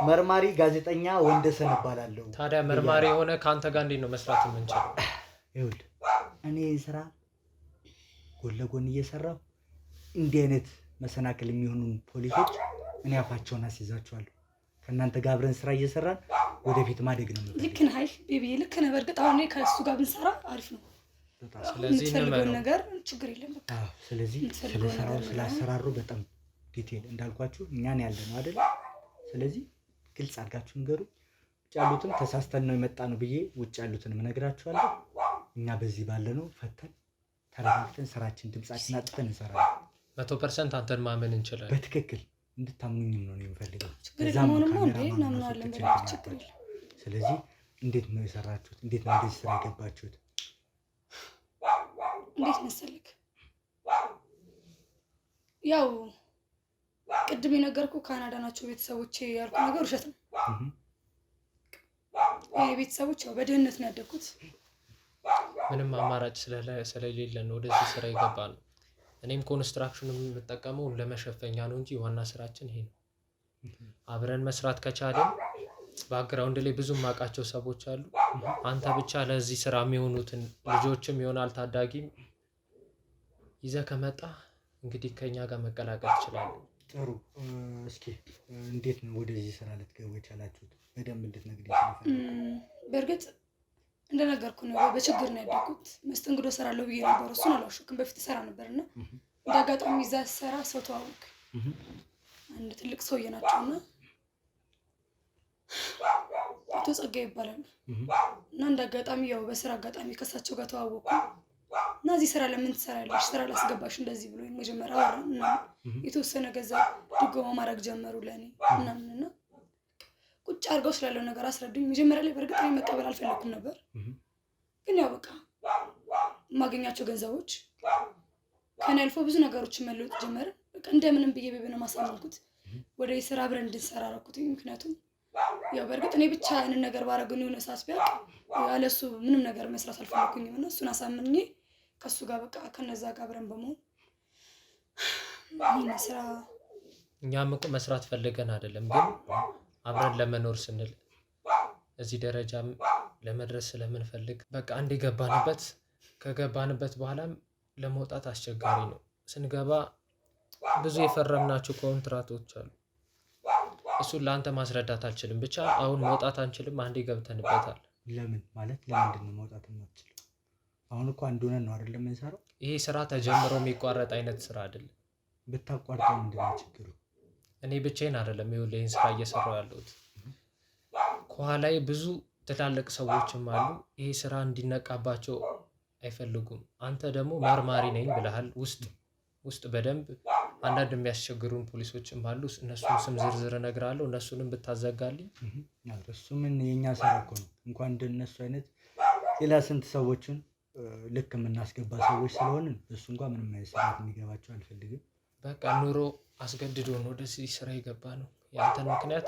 Speaker 1: መርማሪ ጋዜጠኛ ወንደሰን እባላለሁ።
Speaker 2: ታዲያ መርማሪ የሆነ ከአንተ ጋር እንዴት ነው መስራት የምንችለው?
Speaker 1: ይኸውልህ እኔ ስራ ጎን ለጎን እየሰራሁ እንዲህ አይነት መሰናክል የሚሆኑን ፖሊሶች እኔ አፋቸውን አስይዛቸዋለሁ። ከእናንተ ጋር አብረን ስራ እየሰራን ወደፊት ማደግ ነው።
Speaker 3: ልክ ነህ ቤቢ፣ ልክ ነህ። በእርግጥ አሁን እኔ ከእሱ ጋር ብንሰራ አሪፍ ነው።
Speaker 2: ስለዚህ
Speaker 3: የምትፈልገውን ነገር ችግር የለም። በቃ
Speaker 1: ስለዚህ ስለሰራው ስላሰራሩ በጣም ዲቴል እንዳልኳችሁ እኛን ያለ ነው አይደል? ስለዚህ ግልጽ አድርጋችሁ ንገሩ። ውጭ ያሉትን ተሳስተን ነው የመጣ ነው ብዬ ውጭ ያሉትን እነግራችኋለሁ። እኛ በዚህ ባለ ነው ፈተን ተረጋግተን ስራችን ድምጻችን አጥተን እንሰራለን።
Speaker 2: 100% አንተን ማመን እንችላለን።
Speaker 1: በትክክል እንድታምኑኝም ነው የምፈልገው። ስለዚህ እንዴት ነው የሰራችሁት? እንዴት ነው ወደዚህ ስራ የገባችሁት?
Speaker 3: እንዴት መሰልክ፣ ያው ቅድም የነገርኩ ካናዳ ናቸው ቤተሰቦቼ ያልኩ ነገር ውሸት ነው። ቤተሰቦች ያው በድህነት ነው ያደግኩት።
Speaker 2: ምንም አማራጭ ስለሌለ ነው ወደዚህ ስራ የገባ ነው። እኔም ኮንስትራክሽን የምጠቀመው ለመሸፈኛ ነው እንጂ ዋና ስራችን ይሄ ነው። አብረን መስራት ከቻለን ባክግራውንድ ላይ ብዙ ማውቃቸው ሰዎች አሉ። አንተ ብቻ ለዚህ ስራ የሚሆኑትን ልጆችም ይሆናል ታዳጊም ይዘህ ከመጣ እንግዲህ ከኛ ጋር መቀላቀል ትችላለህ።
Speaker 1: ጥሩ። እስኪ እንዴት ነው ወደዚህ ስራ ልትገቡ የቻላችሁት? በደንብ እንድትነግሪኝ ስለፈለኩ።
Speaker 3: በእርግጥ እንደነገርኩ ነው በችግር ነው ያደግኩት። መስተንግዶ እሰራለሁ ብዬ ነበር። እሱን አላውቅም። በፊት እሰራ ነበርና እንደ አጋጣሚ እዛ ስሰራ ሰው ተዋወቅ አንድ ትልቅ ሰውዬ ናቸውና አቶ ጸጋዬ ይባላሉ። እና እንደ አጋጣሚ ያው በስራ አጋጣሚ ከሳቸው ጋር ተዋወቅኩ እና እዚህ ስራ ለምን ትሰራለሽ? ስራ ላስገባሽ እንደዚህ ብሎ መጀመሪያ አወራን እና የተወሰነ ገዛ ድጎማ ማድረግ ጀመሩ ለእኔ ምናምን እና ቁጭ አድርገው ስላለው ነገር አስረዱኝ። መጀመሪያ ላይ በእርግጥ እኔ መቀበል አልፈለኩም ነበር። ግን ያው በቃ የማገኛቸው ገንዘቦች ከኔ አልፎ ብዙ ነገሮችን መለወጥ ጀመርን። በቃ እንደምንም ብዬ ቤቢን ማሳመንኩት ወደ ስራ አብረን እንድንሰራ አደረኩትኝ። ምክንያቱም ያው በእርግጥ እኔ ብቻ ያንን ነገር ባረገው የሆነ ሰዓት ቢያውቅ ያለሱ ምንም ነገር መስራት አልፈለኩኝም እና እሱን አሳምኜ ከሱ ጋር በቃ ከነዛ ጋር አብረን በመሆን ይሄን ስራ
Speaker 2: እኛም እኮ መስራት ፈልገን አይደለም፣ ግን አብረን ለመኖር ስንል እዚህ ደረጃም ለመድረስ ስለምንፈልግ በቃ አንዴ ከገባንበት በኋላም ለመውጣት አስቸጋሪ ነው። ስንገባ ብዙ የፈረምናቸው ኮንትራቶች አሉ። እሱን ለአንተ ማስረዳት አልችልም። ብቻ አሁን መውጣት አንችልም። አንዴ ገብተንበታል።
Speaker 1: ለምን ማለት ለምንድን ነው መውጣት የማትችለው? አሁን እኮ አንድ ሆነን ነው አይደለም የምንሰራው።
Speaker 2: ይሄ ስራ ተጀምሮ የሚቋረጥ አይነት ስራ አይደለም።
Speaker 1: ብታቋርጠው ምንድን ነው ችግሩ?
Speaker 2: እኔ ብቻዬን አይደለም ይኸውልህ ይሄን ስራ እየሰራሁ ያለሁት። ከኋላዬ ብዙ ትላልቅ ሰዎችም አሉ። ይሄ ስራ እንዲነቃባቸው አይፈልጉም። አንተ ደግሞ መርማሪ ነኝ ብለሃል። ውስጥ በደንብ አንዳንድ የሚያስቸግሩን ፖሊሶችም አሉ። እነሱን ስም ዝርዝር እነግርሃለሁ። እነሱንም ብታዘጋልኝ።
Speaker 1: እሱ ምን የእኛ ስራ እኮ ነው። እንኳን እንደነሱ አይነት ሌላ ስንት ሰዎችን ልክ የምናስገባ ሰዎች ስለሆንን እሱ እንኳን ምንም አይነት ስርዓት የሚገባቸው አልፈልግም።
Speaker 2: በቃ ኑሮ አስገድዶን ወደዚህ ስራ የገባ ነው። ያንተን ምክንያት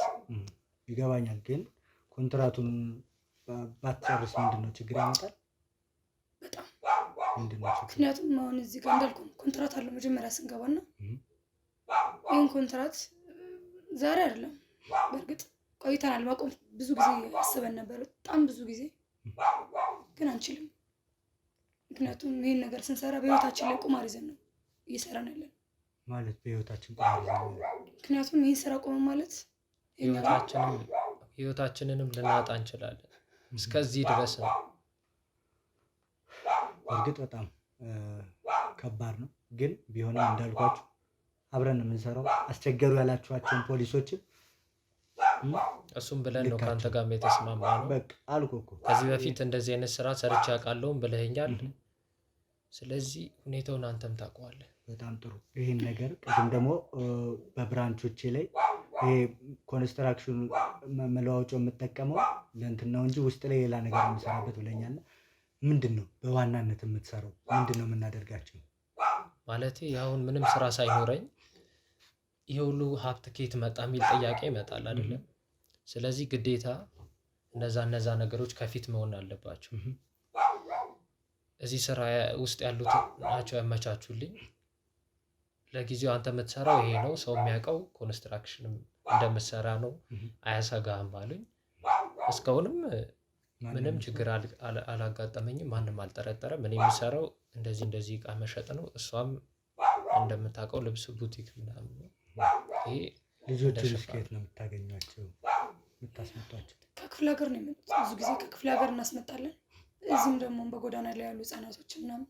Speaker 1: ይገባኛል። ግን ኮንትራቱን ባትጨርስ ምንድን ነው ችግር ያመጣል?
Speaker 3: በጣም
Speaker 1: ምንድን ነው ችግር?
Speaker 3: ምክንያቱም አሁን እዚህ ጋር እንዳልኩ ኮንትራት አለው መጀመሪያ ስንገባና ይህን ኮንትራት ዛሬ አይደለም በእርግጥ ቆይተናል። ማቆም ብዙ ጊዜ አስበን ነበር፣ በጣም ብዙ ጊዜ ግን አንችልም። ምክንያቱም ይህን ነገር ስንሰራ በህይወታችን ላይ ቁማር ይዘን ነው እየሰራን ያለን።
Speaker 1: ማለት በህይወታችን ቁማር ይዘን ነው።
Speaker 3: ምክንያቱም ይህን ስራ ቆመ ማለት
Speaker 2: ህይወታችንንም ልናጣ እንችላለን። እስከዚህ ድረስ ነው።
Speaker 1: እርግጥ በጣም ከባድ ነው። ግን ቢሆንም እንዳልኳችሁ አብረን ነው የምንሰራው። አስቸገሩ ያላችኋቸውን ፖሊሶችን
Speaker 2: እሱም ብለን ነው ከአንተ ጋር የተስማማ ነው።
Speaker 1: በቃ አልኩህ እኮ ከዚህ
Speaker 2: በፊት እንደዚህ አይነት ስራ ሰርቼ አውቃለሁም ብለኸኛል። ስለዚህ ሁኔታውን አንተም ታውቀዋለህ።
Speaker 1: በጣም ጥሩ። ይህን ነገር ቅድም ደግሞ በብራንቾቼ ላይ ይሄ ኮንስትራክሽን መለዋወጫው የምጠቀመው ለእንትን ነው እንጂ ውስጥ ላይ ሌላ ነገር የምሰራበት ብለኛል። ምንድን ነው በዋናነት የምትሰራው? ምንድን ነው የምናደርጋቸው?
Speaker 2: ማለቴ አሁን ምንም ስራ ሳይኖረኝ ይሄ ሁሉ ሀብት ከየት መጣ የሚል ጥያቄ ይመጣል አይደለም? ስለዚህ ግዴታ እነዛ ነገሮች ከፊት መሆን አለባቸው። እዚህ ስራ ውስጥ ያሉት ናቸው ያመቻቹልኝ። ለጊዜው አንተ የምትሰራው ይሄ ነው፣ ሰው የሚያውቀው ኮንስትራክሽንም እንደምትሰራ ነው፣ አያሰጋህም አሉኝ። እስካሁንም ምንም ችግር አላጋጠመኝም፣ ማንም አልጠረጠረም። እኔ የምሰራው እንደዚህ እቃ መሸጥ ነው። እሷም እንደምታውቀው ልብስ ቡቲክ ምናምን ነው። ይሄ
Speaker 1: ልጆቹ ከየት ነው የምታገኟቸው የምታስመጧቸው?
Speaker 3: ከክፍለ ሀገር ነው የሚመጡት። ብዙ ጊዜ ከክፍለ ሀገር እናስመጣለን። እዚህም ደግሞ በጎዳና ላይ ያሉ ህጻናቶች ምናምን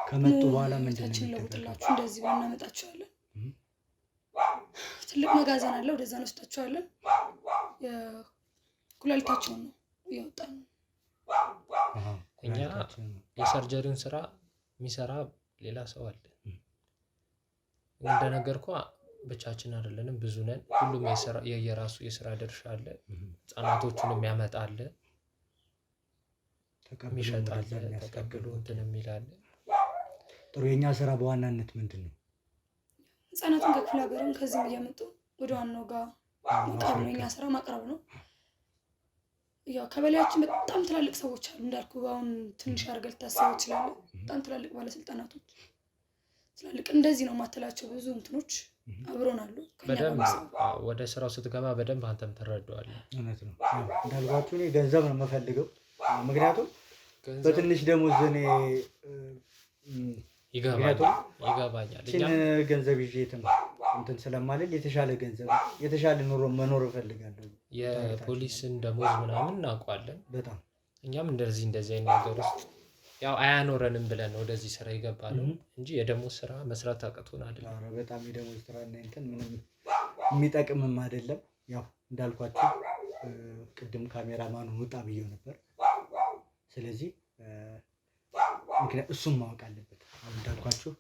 Speaker 1: ከመጡ በኋላ ምንድን ነው
Speaker 3: ለውጥላችሁ እንደዚህ እናመጣቸዋለን። ትልቅ መጋዘን አለ፣ ወደዛ እንወስዳቸዋለን። ኩላሊታቸውን ነው እያወጣን።
Speaker 2: እኛ የሰርጀሪውን ስራ የሚሰራ ሌላ ሰው አለ። እንደነገርኳ ብቻችን አይደለንም፣ ብዙ ነን። ሁሉም የየራሱ የስራ ድርሻ አለ። ህጻናቶቹን የሚያመጣ አለ፣ የሚሸጥ አለ፣ ተቀብሎ እንትን የሚል አለ።
Speaker 1: ጥሩ። የኛ ስራ በዋናነት ምንድን ነው?
Speaker 3: ህጻናትን ከክፍለ ሀገርም ከዚህም እያመጡ ወደ ዋናው ጋር ማቅረብ ነው። የኛ ስራ ማቅረብ ነው። ያው ከበላያችን በጣም ትላልቅ ሰዎች አሉ እንዳልኩ። አሁን ትንሽ አድርገህ ልታስበው ትችላለህ። በጣም ትላልቅ ባለስልጣናቶች ትላልቅ እንደዚህ ነው ማተላቸው ብዙ እንትኖች አብሮን አሉ።
Speaker 2: በደንብ ወደ ስራው ስትገባ በደንብ አንተም ትረዳዋለህ።
Speaker 1: እውነት ነው። እንዳልኳችሁ እኔ ገንዘብ ነው የምፈልገው። ምክንያቱም በትንሽ ደሞዝ እኔ
Speaker 2: ይገባኛል።
Speaker 1: ገንዘብ ይዤ እንትን ስለማልል የተሻለ ገንዘብ የተሻለ ኑሮ መኖር እፈልጋለሁ።
Speaker 2: የፖሊስን ደሞዝ ምናምን እናውቀዋለን
Speaker 1: በጣም።
Speaker 2: እኛም እንደዚህ አይነት ነገር ውስጥ ያው አያኖረንም ብለን ወደዚህ ስራ ይገባሉ እንጂ የደሞዝ ስራ መስራት አቅቶን አይደለም።
Speaker 1: አረ በጣም የደሞዝ ስራ እና እንትን ምንም የሚጠቅምም አይደለም። ያው እንዳልኳችሁ ቅድም ካሜራማኑ ውጣ ብዬው ነበር። ስለዚህ ምክንያት እሱም ማወቅ አለበት። አሁን እንዳልኳችሁ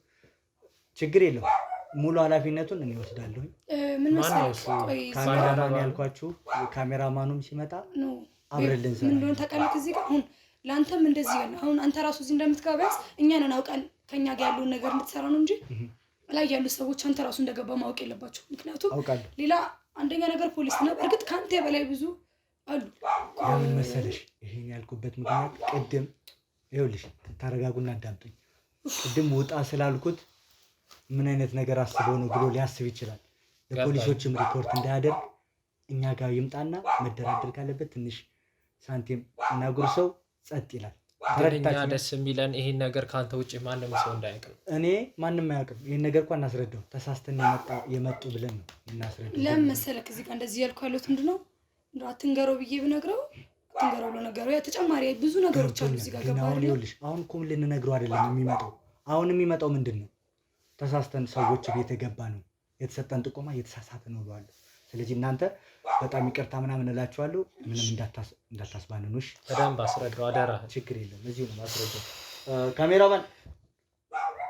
Speaker 1: ችግር የለው፣ ሙሉ ኃላፊነቱን እኔ ወስዳለሁ።
Speaker 3: ምን መሰለህ
Speaker 1: ካሜራማን ያልኳችሁ ካሜራማኑም ሲመጣ አብረን ልንሰራ
Speaker 3: ምን እንደሆነ ታውቃለህ። እዚህ ጋር አሁን ለአንተም እንደዚህ ያለ አሁን አንተ ራሱ እዚህ እንደምትገባስ እኛንን አውቀን ከኛ ጋር ያለውን ነገር እንድትሰራ ነው እንጂ ላይ ያሉ ሰዎች አንተ ራሱ እንደገባ ማወቅ የለባቸው። ምክንያቱም ሌላ አንደኛ ነገር ፖሊስ ነው። በእርግጥ ከአንተ በላይ ብዙ አሉ።
Speaker 1: ለምን መሰለሽ ይሄን ያልኩበት ምክንያት ቅድም ይኸውልሽ፣ ታረጋጉና አዳምጡኝ። ቅድም ውጣ ስላልኩት ምን አይነት ነገር አስበው ነው ብሎ ሊያስብ ይችላል። ለፖሊሶችም ሪፖርት እንዳያደርግ እኛ ጋር ይምጣና መደራደር ካለበት ትንሽ ሳንቲም እና ጉርሰው ጸጥ ይላል።
Speaker 2: ተረድታችሁ? ደስ የሚለን ይሄን ነገር ካንተ ውጪ ማንም ሰው እንዳያውቅም።
Speaker 1: እኔ ማንም አያውቅም። ይሄን ነገር እንኳን እናስረዳው። ተሳስተን የመጡ ብለን ነው እናስረዳው።
Speaker 3: ለምን መሰለህ እዚህ ጋር እንደዚህ ያልኩ ያሉት ምንድነው እንደው አትንገረው ብዬ ብነግረው አትንገረው ብሎ ነገረው። ያ ተጨማሪ ብዙ ነገሮች አሉ እዚህ ጋር ገባ አይደል?
Speaker 1: ይኸውልሽ አሁን እኮ ምን ልንነግረው አይደለም የሚመጣው። አሁን የሚመጣው ምንድነው? ተሳስተን ሰዎች ቤት የገባ ነው የተሰጠን ጥቆማ እየተሳሳተ ነው ብለዋል። ስለዚህ እናንተ በጣም ይቅርታ ምናምን እላችኋለሁ። ምንም እንዳታስባንኑሽ።
Speaker 2: በደንብ አስረዳው አደራ።
Speaker 1: ችግር የለም እዚሁ ነው ማስረዳው። ካሜራማን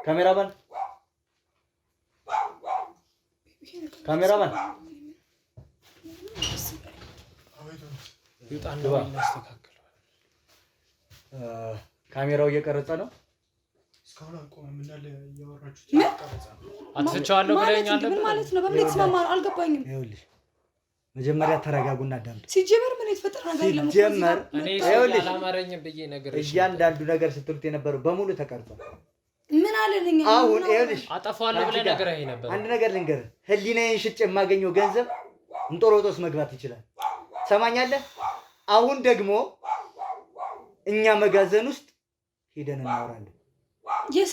Speaker 1: ካሜራማን
Speaker 2: ይውጣና እናስተካክለዋለን።
Speaker 1: ካሜራው እየቀረጸ ነው።
Speaker 5: እስካሁን አልቆመም እንዳለ እያወራችሁት እየቀረጸ ነው።
Speaker 2: አትፍቻለሁ ብለኛል።
Speaker 3: ምን ማለት ነው? በምን የተስማማን አልገባኝም።
Speaker 1: ይኸውልሽ መጀመሪያ ተረጋጉና አዳምጡ።
Speaker 3: ሲጀመር ምን የተፈጠረ ነገር የለም።
Speaker 1: ሲጀመር
Speaker 2: ይኸውልሽ አላማረኝም ብዬ ነገር
Speaker 1: እያንዳንዱ ነገር ስትሉት የነበረው በሙሉ ተቀርጿል።
Speaker 3: ምን አለንኛ?
Speaker 1: አሁን ይኸውልሽ
Speaker 2: አጠፋዋለሁ ብለህ ነግረኸኝ ነበር።
Speaker 1: አንድ ነገር ልንገርህ፣ ህሊናዬን ሽጬ የማገኘው ገንዘብ እንጦሮጦስ መግባት ይችላል። ሰማኛለህ? አሁን ደግሞ እኛ መጋዘን ውስጥ ሄደን እናወራለን።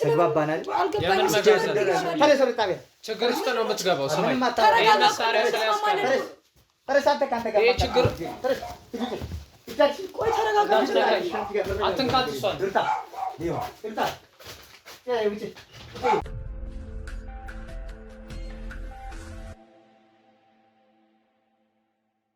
Speaker 1: ተግባባናል?
Speaker 3: አልገባኝም።
Speaker 2: ችግር ውስጥ ነው የምትገባው።
Speaker 1: ተረጋጋ።
Speaker 2: አትንካት እሷን